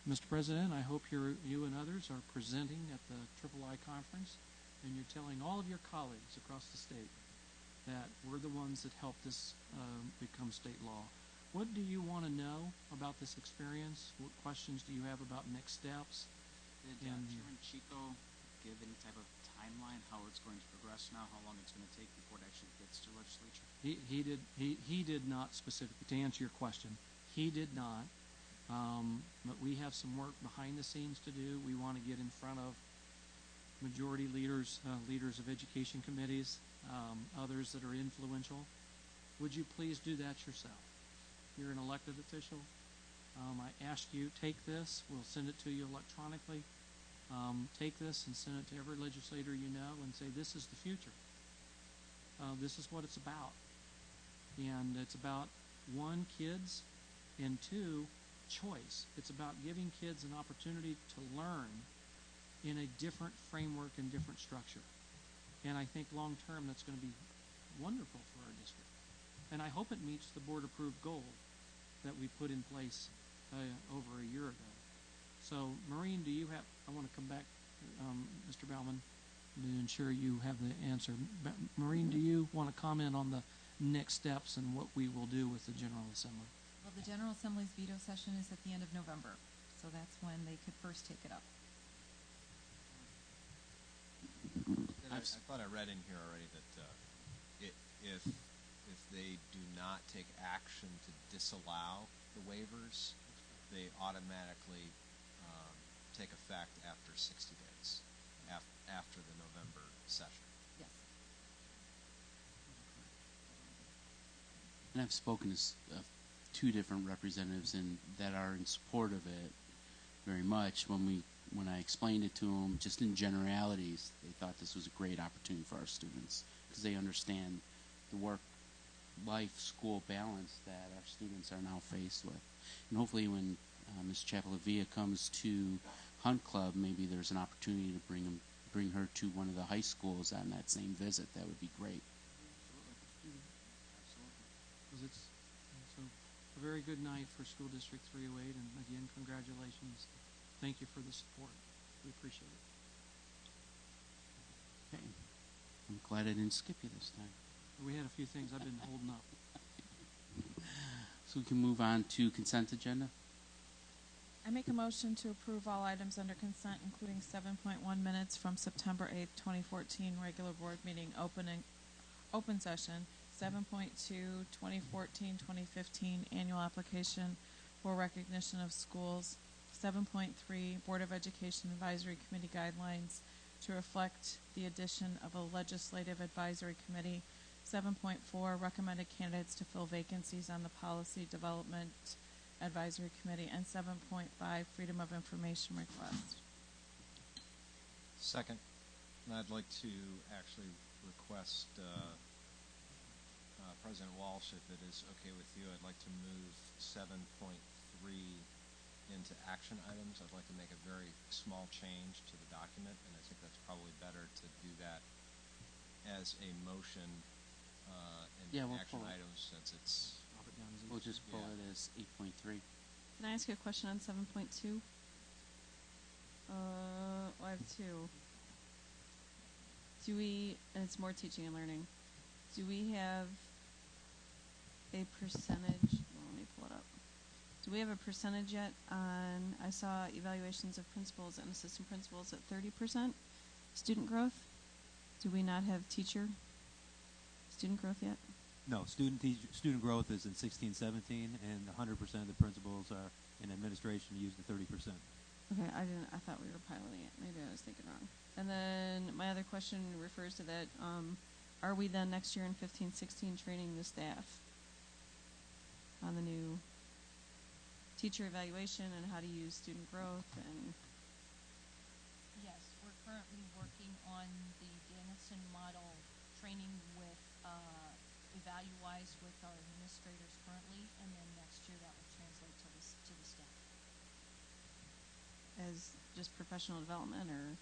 Mr. President, I hope you and others are presenting at the III conference, and you're telling all of your colleagues across the state that we're the ones that helped this become state law. What do you want to know about this experience? What questions do you have about next steps? Did Chairman Chico give any type of timeline how it's going to progress now, how long it's going to take before it actually gets to legislature? He did not specifically, to answer your question, he did not. But we have some work behind the scenes to do. We want to get in front of majority leaders, leaders of education committees, others that are influential. Would you please do that yourself? You're an elected official. I ask you, take this. We'll send it to you electronically. Take this and send it to every legislator you know and say, this is the future. This is what it's about. And it's about, one, kids, and two, choice. It's about giving kids an opportunity to learn in a different framework and different structure. And I think long term that's going to be wonderful for our district. And I hope it meets the board approved goal that we put in place over a year ago. So, Maureen, do you have, I want to come back, Mr. Baumann, to ensure you have the answer. Maureen, do you want to comment on the next steps and what we will do with the General Assembly? Well, the General Assembly's veto session is at the end of November, so that's when they could first take it up. I thought I read in here already that if they do not take action to disallow the waivers, they automatically take effect after 60 days, after the November session. Yes. And I've spoken to two different representatives that are in support of it very much. When I explained it to them, just in generalities, they thought this was a great opportunity for our students because they understand the work-life school balance that our students are now faced with. And hopefully when Ms. Chapelavia comes to Hunt Club, maybe there's an opportunity to bring her to one of the high schools on that same visit. That would be great. Because it's a very good night for School District 308, and again, congratulations. Thank you for the support. We appreciate it. Okay. I'm glad I didn't skip you this time. We had a few things I've been holding up. So we can move on to consent agenda. I make a motion to approve all items under consent, including 7.1 minutes from September 8th, 2014 regular board meeting open session, 7.2 2014-2015 annual application for recognition of schools, 7.3 Board of Education Advisory Committee guidelines to reflect the addition of a legislative advisory committee, 7.4 recommended candidates to fill vacancies on the Policy Development Advisory Committee, and 7.5 Freedom of Information request. Second, I'd like to actually request President Walsh, if it is okay with you, I'd like to move 7.3 into action items. I'd like to make a very small change to the document, and I think that's probably better to do that as a motion in action items, since it's... We'll just pull it as 8.3. Can I ask you a question on 7.2? I have two. And it's more teaching and learning. Do we have a percentage? Well, let me pull it up. Do we have a percentage yet on, I saw evaluations of principals and assistant principals at 30% student growth? Do we not have teacher student growth yet? No, student growth is in 16-17, and 100% of the principals are in administration use the 30%. Okay, I thought we were piloting it. Maybe I was thinking wrong. And then my other question refers to that. Are we then next year in 15-16 training the staff? on the new teacher evaluation and how to use student growth and Yes, we're currently working on the Danielson model training with EvaluWise with our administrators currently, and then next year that will translate to the staff. as just professional development or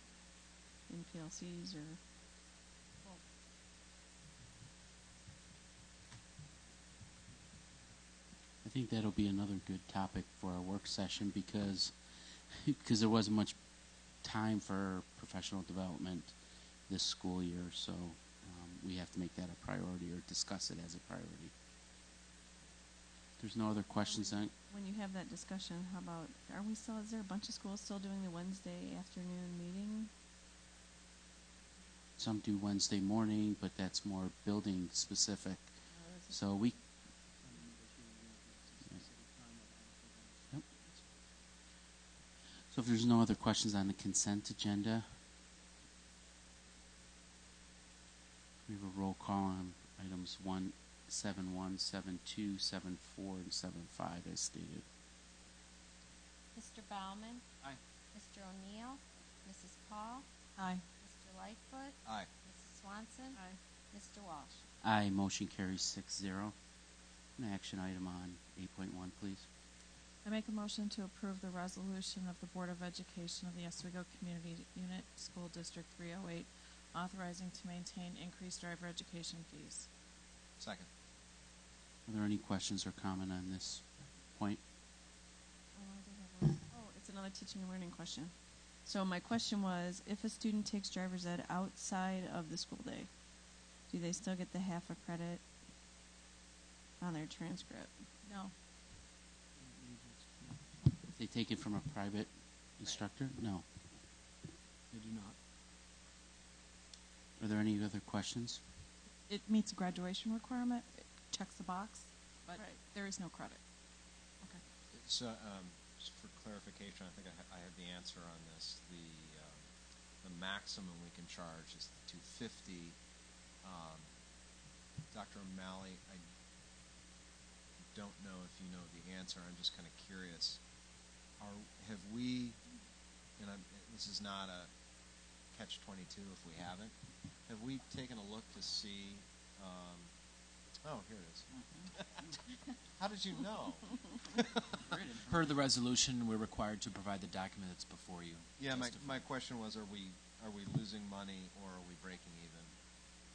in PLCs or Well, I think that'll be another good topic for our work session because there wasn't much time for professional development this school year, so we have to make that a priority or discuss it as a priority. There's no other questions on. when you have that discussion, how about, is there a bunch of schools still doing the Wednesday afternoon meeting? Some do Wednesday morning, but that's more building specific. So we. Yep. So if there's no other questions on the consent agenda, we have a roll call on items 171, 72, 74, and 75 as stated. Mr. Baumann? Aye. Mr. O'Neill? Mrs. Paul? Aye. Mr. Lightfoot? Aye. Mrs. Swanson? Aye. Mr. Walsh? Aye, motion carries 6-0. An action item on 8.1, please. I make a motion to approve the resolution of the Board of Education of the Oswego Community Unit School District 308 authorizing to maintain increased driver education fees. Second. Are there any questions or comment on this point? It's another teaching and learning question. So my question was, if a student takes driver's ed outside of the school day, do they still get the half a credit on their transcript? No. If they take it from a private instructor? No. They do not. Are there any other questions? It meets a graduation requirement. It checks the box, but Right. there is no credit. Okay. So, just for clarification, I think I have the answer on this. The maximum we can charge is the $250. Dr. O'Malley, I don't know if you know the answer. I'm just kind of curious. Have we? This is not a catch-22 if we haven't. Have we taken a look to see? Oh, here it is. How did you know? Per the resolution, we're required to provide the document that's before you. Yeah, my question was, are we losing money or are we breaking even?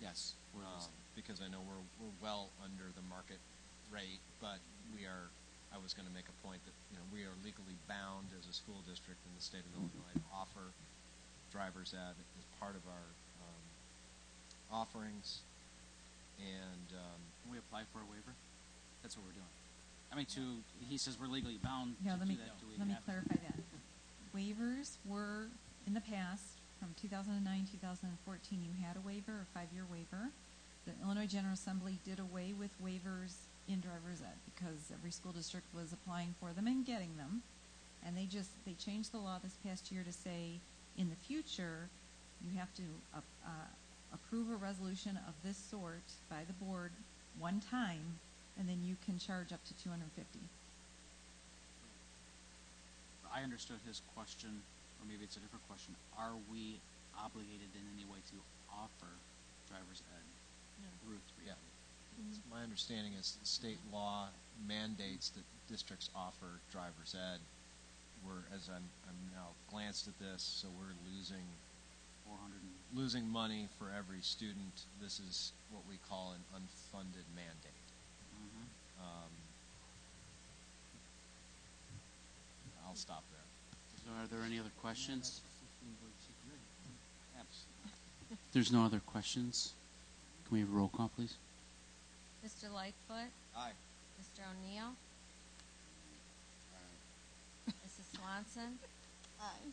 Yes, we're losing. Because I know we're well under the market rate, but I was going to make a point that we are legally bound as a school district in the state of Illinois to offer driver's ed as part of our offerings, and Can we apply for a waiver? That's what we're doing. I mean, he says we're legally bound Yeah, to let do me that. Do we let me have clarify that. Waivers were in the past from 2009, 2014. You had a waiver, a 5-year waiver. The Illinois General Assembly did away with waivers in driver's ed because every school district was applying for them and getting them, and they changed the law this past year to say in the future you have to approve a resolution of this sort by the board one time, and then you can charge up to $250. I understood his question, or maybe it's a different question. Are we obligated in any way to offer driver's ed through 308? yeah. My understanding is that state law mandates that districts offer driver's ed. As I'm now glanced at this, so we're losing money for every student. This is what we call an unfunded mandate. I'll stop there. So are there any other questions? Absolutely. If there's no other questions, can we have a roll call, please? Mr. Lightfoot? Aye. Mr. O'Neill? Mrs. Swanson? Aye.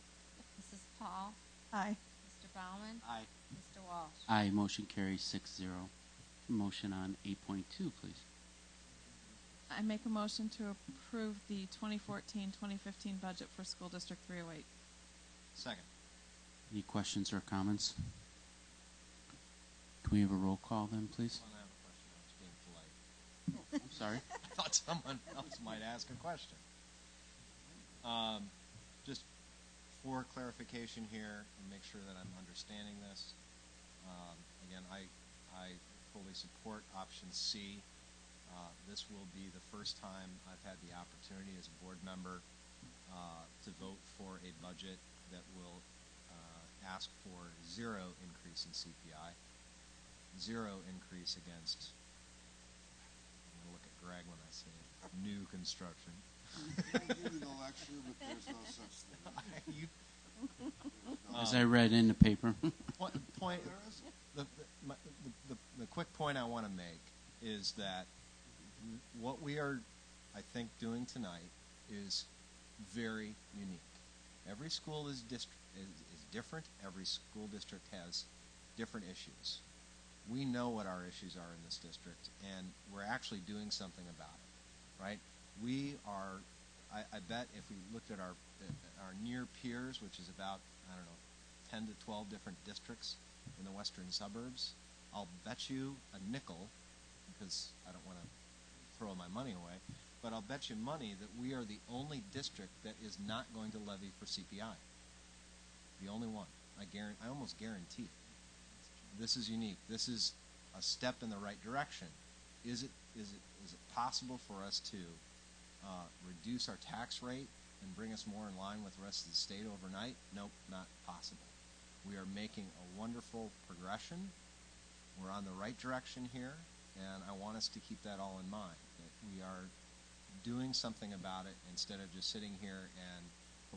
Mrs. Paul? Aye. Mr. Baumann? Aye. Mr. Walsh? Aye, motion carries 6-0. Motion on 8.2, please. I make a motion to approve the 2014-2015 budget for School District 308. Second. Any questions or comments? Can we have a roll call then, please? Well, I have a question. I was being polite. I'm Sorry. I thought someone else might ask a question. Just for clarification here and make sure that I'm understanding this. Again, I fully support option C. This will be the first time I've had the opportunity as a board member to vote for a budget that will ask for 0 increase in CPI, 0 increase against, I'm going to look at Greg when I say new construction. I'll give you the lecture, but there's no such thing. As I read in the paper. The quick point I want to make is that what we are, I think, doing tonight is very unique. Every school is different. Every school district has different issues. We know what our issues are in this district, and we're actually doing something about it, right? We are, I bet if we looked at our near peers, which is about, 10 to 12 different districts in the western suburbs, I'll bet you a nickel, because I don't want to throw my money away, but I'll bet you money that we are the only district that is not going to levy for CPI. The only one. I almost guarantee it. This is unique. This is a step in the right direction. Is it possible for us to reduce our tax rate and bring us more in line with the rest of the state overnight? Nope, not possible. We are making a wonderful progression. We're on the right direction here, and I want us to keep that all in mind, that we are doing something about it instead of just sitting here and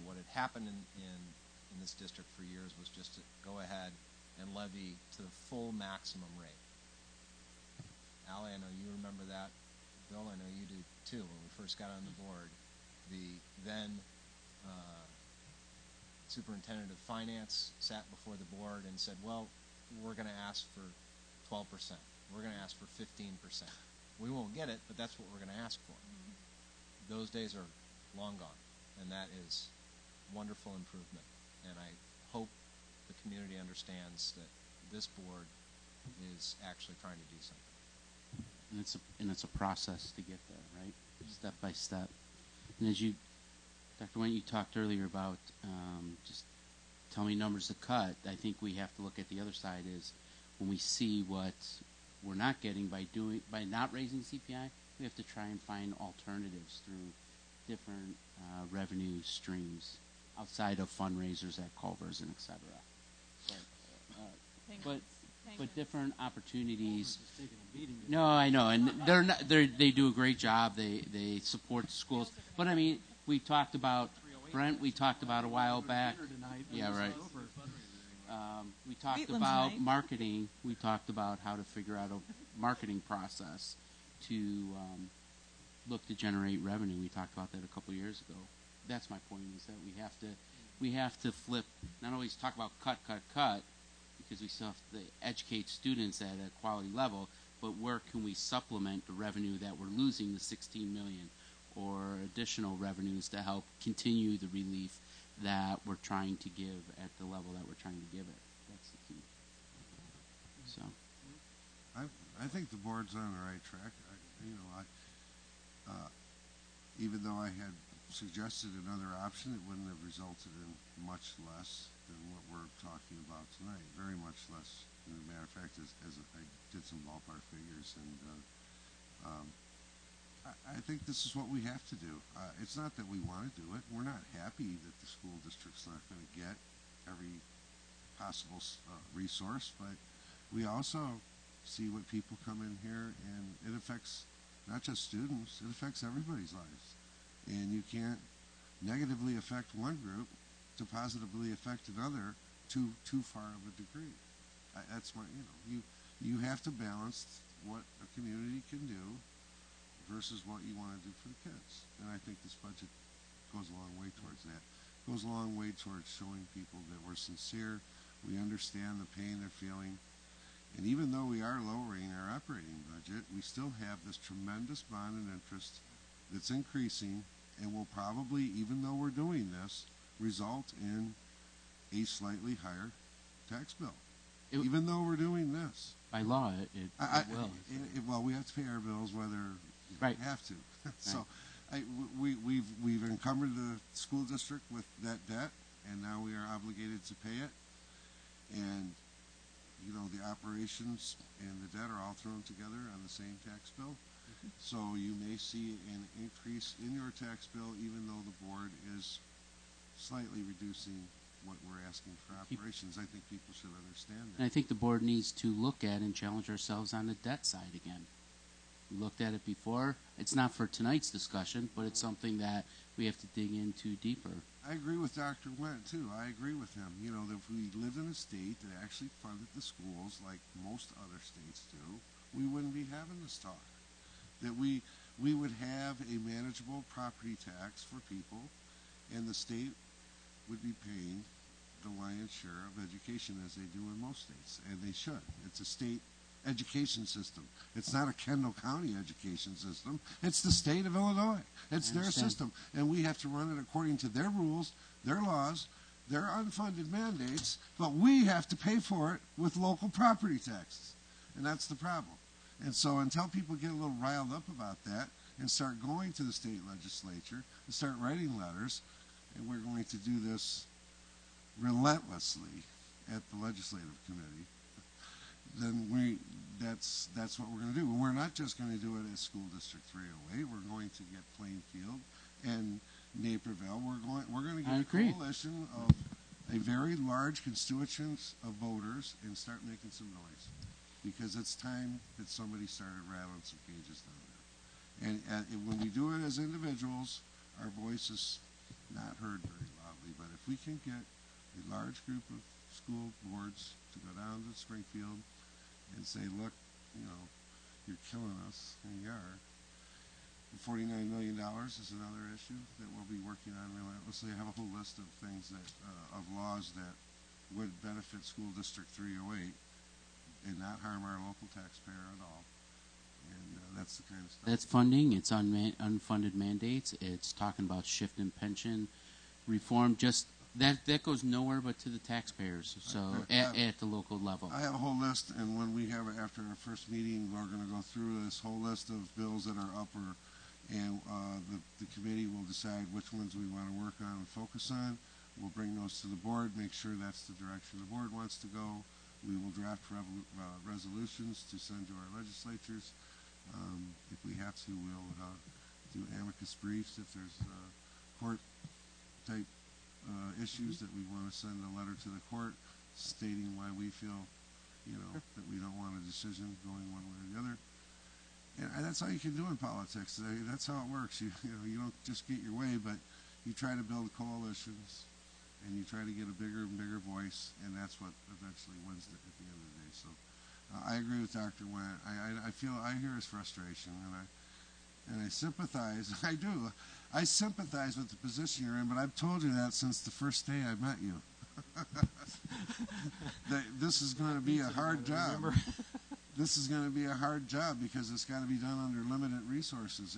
what had happened in this district for years was just to go ahead and levy to the full maximum rate. Allie, I know you remember that. Bill, I know you do too. When we first got on the board, the then superintendent of finance sat before the board and said, well, we're going to ask for 12%. We're going to ask for 15%. We won't get it, but that's what we're going to ask for. Mm-hmm. Those days are long gone, and that is wonderful improvement. And I hope the community understands that this board is actually trying to do something. And it's a process to get there, right? Step by step. And as you, Dr. Wayne, you talked earlier about just tell me numbers to cut. I think we have to look at the other side is when we see what we're not getting by not raising CPI, we have to try and find alternatives through different revenue streams outside of fundraisers at Culver's and et cetera. But different opportunities. No, I know, and they do a great job. They support the schools. But I mean, we talked about Brent. We talked about a while back. Yeah, right. We talked about marketing. We talked about how to figure out a marketing process to look to generate revenue. We talked about that a couple years ago. That's my point, is that we have to flip, not always talk about cut, because we still have to educate students at a quality level, but where can we supplement the revenue that we're losing, the $16 million, or additional revenues to help continue the relief that we're trying to give at the level that we're trying to give it. That's the key. So, I think the board's on the right track. Even though I had suggested another option, it wouldn't have resulted in much less than what we're talking about tonight. Very much less. As a matter of fact, as I did some ballpark figures, and I think this is what we have to do. It's not that we want to do it. We're not happy that the school district's not going to get every possible resource, but we also see what people come in here, and it affects not just students, it affects everybody's lives. And you can't negatively affect one group to positively affect another too far of a degree. That's my, you have to balance what a community can do versus what you want to do for the kids. And I think this budget goes a long way towards that. Goes a long way towards showing people that we're sincere, we understand the pain they're feeling. And even though we are lowering our operating budget, we still have this tremendous bond and interest that's increasing and will probably, even though we're doing this, result in a slightly higher tax bill. Even though we're doing this. By law, it will. Well, we have to pay our bills whether You Right. don't have to. So we've encumbered the school district with that debt, and now we are obligated to pay it. And, you know, the operations and the debt are all thrown together on the same tax bill. So you may see an increase in your tax bill, even though the board is slightly reducing what we're asking for operations. I think people should understand And I that. think the board needs to look at and challenge ourselves on the debt side again. We looked at it before. It's not for tonight's discussion, but it's something that we have to dig into deeper. I agree with Dr. Wendt, too. I agree with him. You know, that if we lived in a state that actually funded the schools like most other states do, we wouldn't be having this talk. That we would have a manageable property tax for people, and the state would be paying the lion's share of education as they do in most states, and they should. It's a state education system. It's not a Kendall County education system. It's the state of Illinois. It's their system, and we have to run it according to their rules, their laws, their unfunded mandates, but we have to pay for it with local property taxes, and that's the problem. And so until people get a little riled up about that and start going to the state legislature and start writing letters, and we're going to do this relentlessly at the legislative committee, then that's what we're going to do. And we're not just going to do it as School District 308. We're going to get Plainfield and Naperville. We're going to get a coalition of a very large constituents of voters and start making some noise, because it's time that somebody started rattling some cages down there. And when we do it as individuals, our voice is not heard very loudly. But if we can get a large group of school boards to go down to Springfield and say, look, you know, you're killing us, and you are. $49 million is another issue that we'll be working on relentlessly. I have a whole list of things that, of laws that would benefit School District 308 and not harm our local taxpayer at all. And that's the kind of stuff. That's funding. It's unfunded mandates. It's talking about shift in pension reform. Just that goes nowhere but to the taxpayers. So at the local level. I have a whole list, and when we have it after our first meeting, we're going to go through this whole list of bills that are up, and the committee will decide which ones we want to work on and focus on. We'll bring those to the board, make sure that's the direction the board wants to go. We will draft resolutions to send to our legislatures. If we have to, we'll do amicus briefs if there's court-type issues that we want to send a letter to the court stating why we feel, you know, that we don't want a decision going one way or the other. And that's all you can do in politics. That's how it works. You know, you don't just get your way, but you try to build coalitions, and you try to get a bigger and bigger voice, and that's what eventually wins at the end of the day. So I agree with Dr. Wendt. I hear his frustration, and I sympathize. I do. I sympathize with the position you're in, but I've told you that since the first day I met you. This is going to be a hard job. This is going to be a hard job because it's got to be done under limited resources,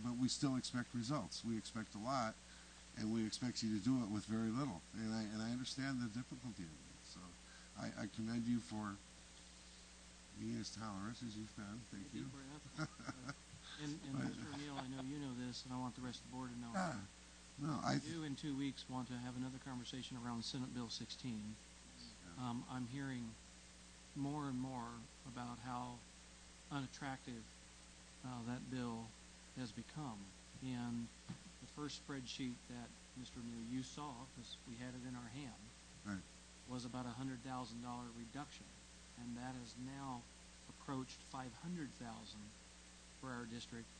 but we still expect results. We expect a lot, and we expect you to do it with very little. And I understand the difficulty of it. So I commend you for being as tolerant as you've been. Thank you. And Mr. O'Neill, I know you know this, and I want the rest of the board to know. I do in 2 weeks want to have another conversation around Senate Bill 16. I'm hearing more and more about how unattractive that bill has become. And the first spreadsheet that, Mr. O'Neill, you saw, because we had it in our hand, was about a $100,000 reduction. And that has now approached $500,000 for our district.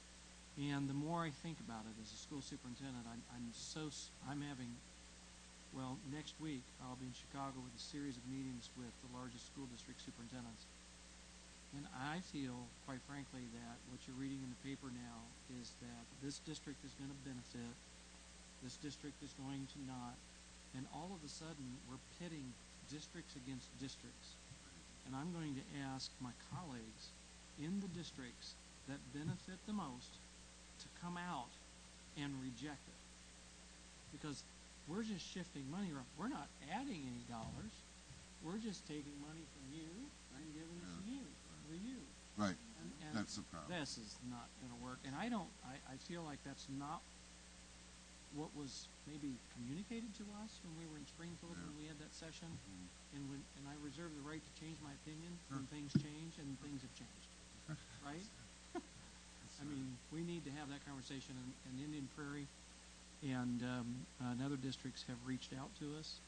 And the more I think about it as a school superintendent, I'm having, well, next week I'll be in Chicago with a series of meetings with the largest school district superintendents. And I feel, quite frankly, that what you're reading in the paper now is that this district is going to benefit, this district is going to not, and all of a sudden we're pitting districts against districts. And I'm going to ask my colleagues in the districts that benefit the most to come out and reject it. Because we're just shifting money around. We're not adding any dollars. We're just taking money from you and giving it to you, for you. Right. And That's the problem. this is not going to work. And I feel like that's not what was maybe communicated to us when we were in Springfield when we had that session. And I reserve the right to change my opinion when things change, and things have changed. Right? I mean, we need to have that conversation in Indian Prairie, and other districts have reached out to us.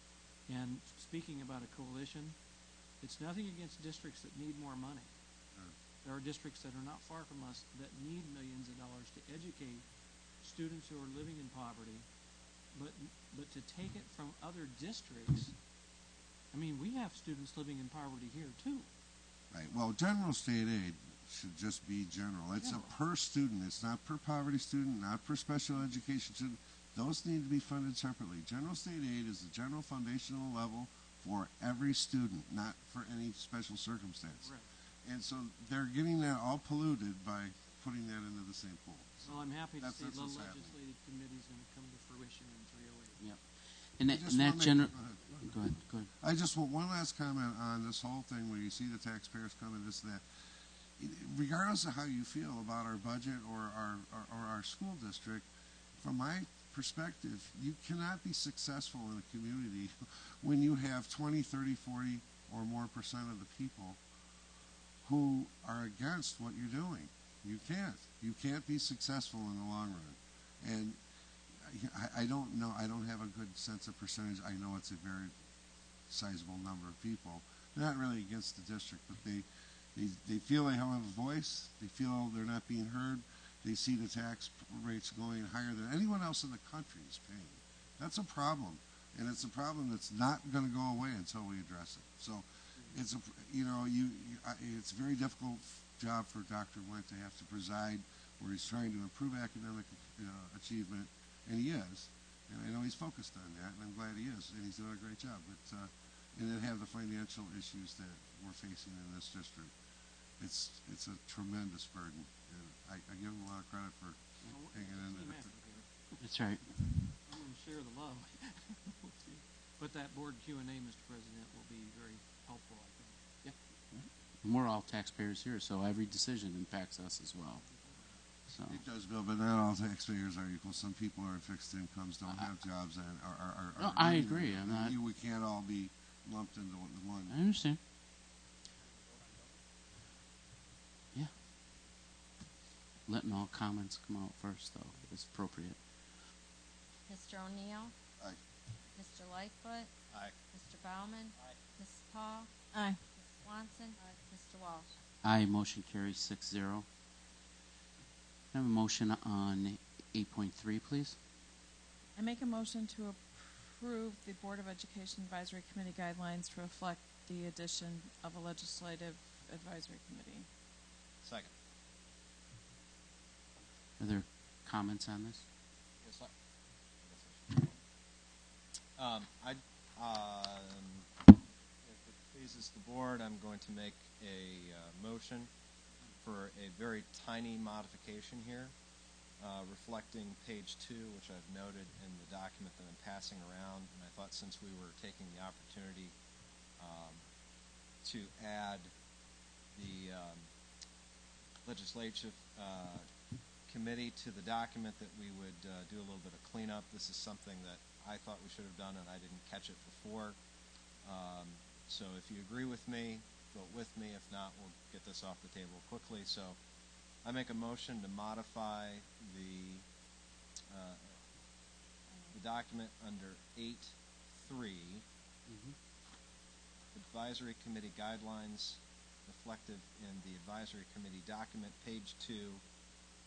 And speaking about a coalition, it's nothing against districts that need more money. There are districts that are not far from us that need millions of dollars to educate students who are living in poverty, but to take it from other districts, I mean, we have students living in poverty here too. Right. Well, general state aid should just be general. It's a per student. It's not per poverty student, not per special education student. Those need to be funded separately. General state aid is the general foundational level for every student, not for any special circumstance. Right. And so they're getting that all polluted by putting that into the same pool. So Well, I'm happy to see the what's legislative committee is going to come to fruition in 308. Yep. And that general. Go ahead. I just want one last comment on this whole thing where you see the taxpayers coming, this and that. Regardless of how you feel about our budget or our school district, from my perspective, you cannot be successful in a community when you have 20, 30, 40 or more % of the people who are against what you're doing. You can't. You can't be successful in the long run. And I don't know. I don't have a good sense of percentage. I know it's a very sizable number of people. They're not really against the district, but they feel they don't have a voice. They feel they're not being heard. They see the tax rates going higher than anyone else in the country is paying. That's a problem, and it's a problem that's not going to go away until we address it. So, it's it's a very difficult job for Dr. Wendt to have to preside where he's trying to improve academic achievement, and he is. And I know he's focused on that, and I'm glad he is, and he's doing a great job. But and then have the financial issues that we're facing in this district. It's a tremendous burden, and I give him a lot of credit for hanging in there. That's right. I'm going to share the love. But that board Q&A, Mr. President, will be very helpful, I think. Yep. And we're all taxpayers here, so every decision impacts us as well. So. It does, Bill, but not all taxpayers are equal. Some people are in fixed incomes, don't have jobs, and are no, I agree. I'm not. We can't all be lumped into one. I understand. Yeah. Letting all comments come out first, though, is appropriate. Mr. O'Neill? Aye. Mr. Lightfoot? Aye. Mr. Baumann? Aye. Mrs. Paul? Aye. Ms. Swanson? Mr. Walsh? Aye. Motion carries 6-0. I have a motion on 8.3, please. I make a motion to approve the Board of Education Advisory Committee guidelines to reflect the addition of a legislative advisory committee. Second. Are there comments on this? Yes, sir. If it pleases the board, I'm going to make a motion for a very tiny modification here, reflecting page 2, which I've noted in the document that I'm passing around. And I thought since we were taking the opportunity to add the legislative committee to the document, that we would do a little bit of cleanup. This is something that I thought we should have done, and I didn't catch it before. So if you agree with me, vote with me. If not, we'll get this off the table quickly. So I make a motion to modify the document under 8.3, Advisory Committee Guidelines, reflective in the Advisory Committee document, page 2,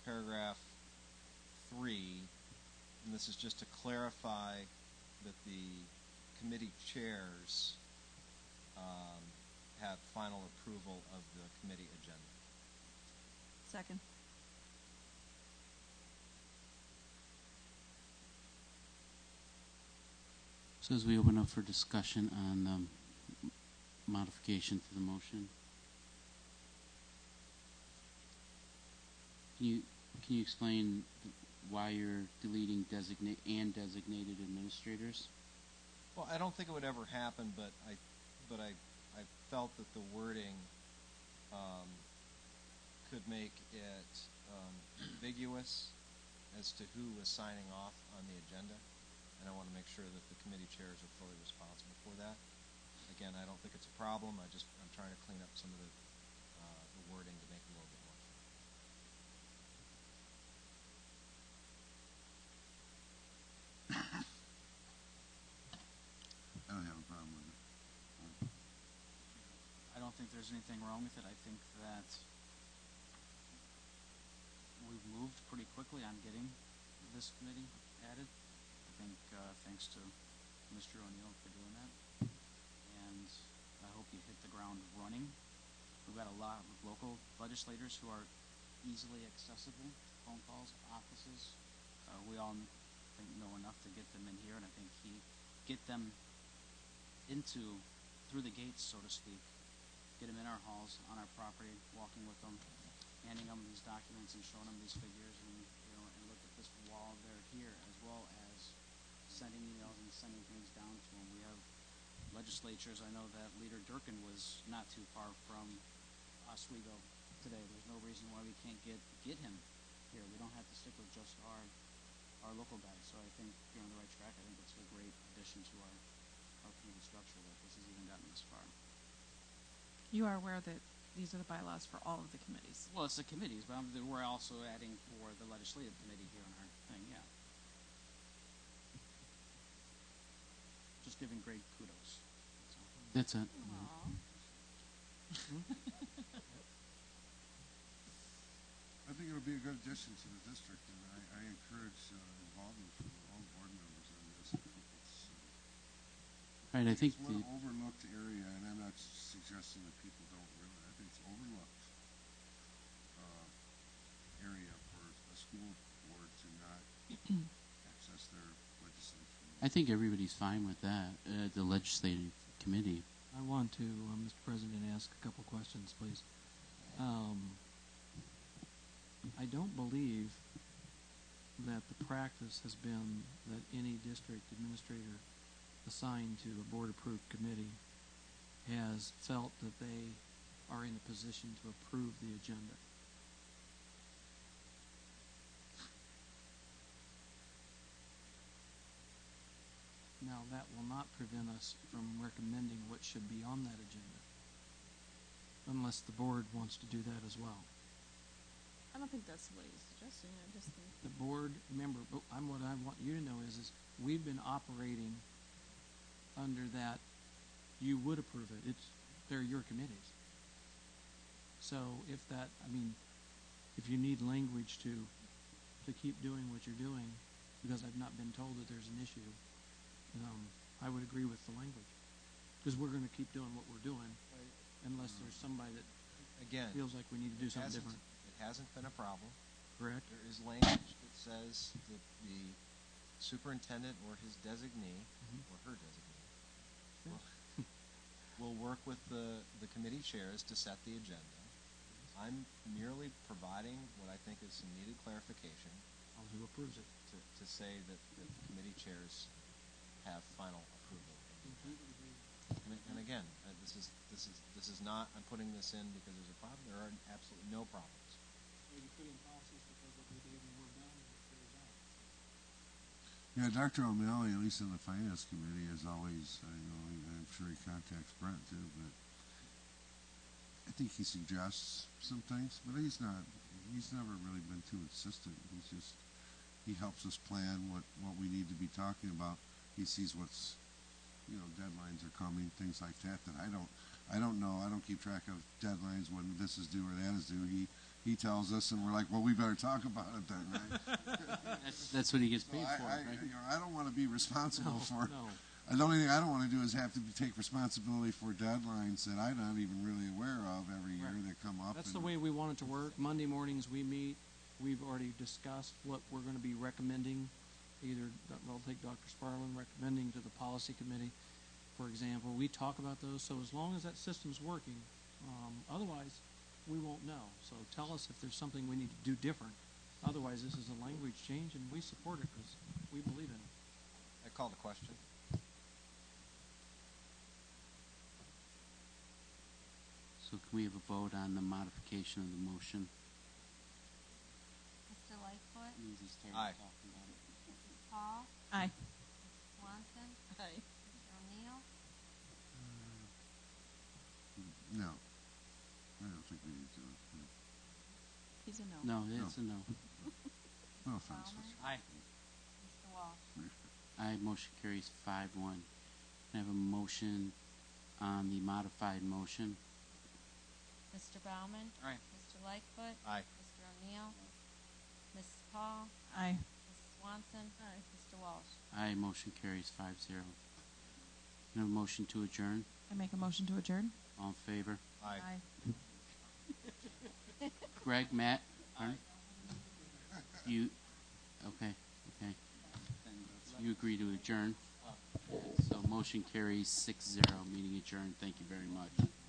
paragraph 3, and this is just to clarify that the committee chairs have final approval of the committee agenda. Second. So as we open up for discussion on the modification to the motion, can you explain why you're deleting designated administrators? Well, I don't think it would ever happen, but I felt that the wording could make it ambiguous as to who is signing off on the agenda, and I want to make sure that the committee chairs are fully responsible for that. Again, I don't think it's a problem. I'm trying to clean up some of the wording to make it a little bit more clear. I don't have a problem with it. I don't think there's anything wrong with it. I think that we've moved pretty quickly on getting this committee added. I think thanks to Mr. O'Neill for doing that. And I hope you hit the ground running. We've got a lot of local legislators who are easily accessible, phone calls, offices. We all know enough to get them in here, and I think get them through the gates, so to speak, get them in our halls, on our property, walking with them, handing them these documents and showing them these figures, and and look at this while they're here, as well as sending emails and sending things down to them. We have legislatures. I know that Leader Durkin was not too far from Oswego today. There's no reason why we can't get him here. We don't have to stick with just our local guys. So I think you're on the right track. I think it's a great addition to our community structure that this has even gotten this far. You are aware that these are the bylaws for all of the committees? Well, it's the committees, but we're also adding for the legislative committee here on our thing, yeah. Just giving great kudos. That's it. I think it'll be a good addition to the district, and I encourage involvement from all board members on this. I think it's Right, I think it's one overlooked area, and I'm not suggesting that people don't really. I think it's overlooked area for a school board to not access their legislative committee. I think everybody's fine with that. The legislative committee. I want to, Mr. President, ask a couple questions, please. I don't believe that the practice has been that any district administrator assigned to a board-approved committee has felt that they are in a position to approve the agenda. Now, that will not prevent us from recommending what should be on that agenda, unless the board wants to do that as well. I don't think that's what he's suggesting. I just think The board member, what I want you to know is we've been operating under that you would approve it. They're your committees. So if you need language to keep doing what you're doing, because I've not been told that there's an issue, I would agree with the language. Because we're going to keep doing what we're doing, unless there's somebody that feels like we need to do something different. It hasn't been a problem. Correct. There is language that says that the superintendent or his designee, or her designee, will work with the committee chairs to set the agenda. I'm merely providing what I think is some needed clarification On who approves it. to say that the committee chairs have final approval of the agenda. And again, this is not. I'm putting this in because there's a problem. There are absolutely no problems. Maybe put in policies because of the day when we're done, it clears out. Yeah, Dr. O'Malley, at least in the finance committee, is always. I'm sure he contacts Brent too, but I think he suggests some things, but he's not. He's never really been too insistent. He helps us plan what we need to be talking about. He sees what's, deadlines are coming, things like that. That I don't know. I don't keep track of deadlines when this is due or that is due. He tells us, and we're like, well, we better talk about it then, right? That's what he gets paid for, right? I don't want to be responsible for. No. The only thing I don't want to do is have to take responsibility for deadlines that I'm not even really aware of every year that come up. That's the way we want it to work. Monday mornings we meet. We've already discussed what we're going to be recommending. I'll take Dr. Sparlin recommending to the policy committee, for example. We talk about those. So as long as that system's working, otherwise we won't know. So tell us if there's something we need to do different. Otherwise, this is a language change, and we support it because we believe in it. I call the question. So can we have a vote on the modification of the motion? Lindsay started Aye. talking about it. Mrs. Paul, Aye. Mrs. Swanson, Aye. Mr. O'Neill, No. I don't think we need to. He's a no. No, it's a no. No offense. Bauman, Aye. Mr. Walsh. Aye, motion carries 5-1. I have a motion on the modified motion. Mr. Bauman, Aye. Mr. Lightfoot, Aye. Mr. O'Neill, Mrs. Paul, Aye. Mrs. Swanson, Mr. Walsh. Aye, motion carries 5-0. Can I have a motion to adjourn? I make a motion to adjourn. All in favor? Aye. Greg, Matt? Pardon? You, okay. So you agree to adjourn? So motion carries 6-0, meeting adjourned. Thank you very much.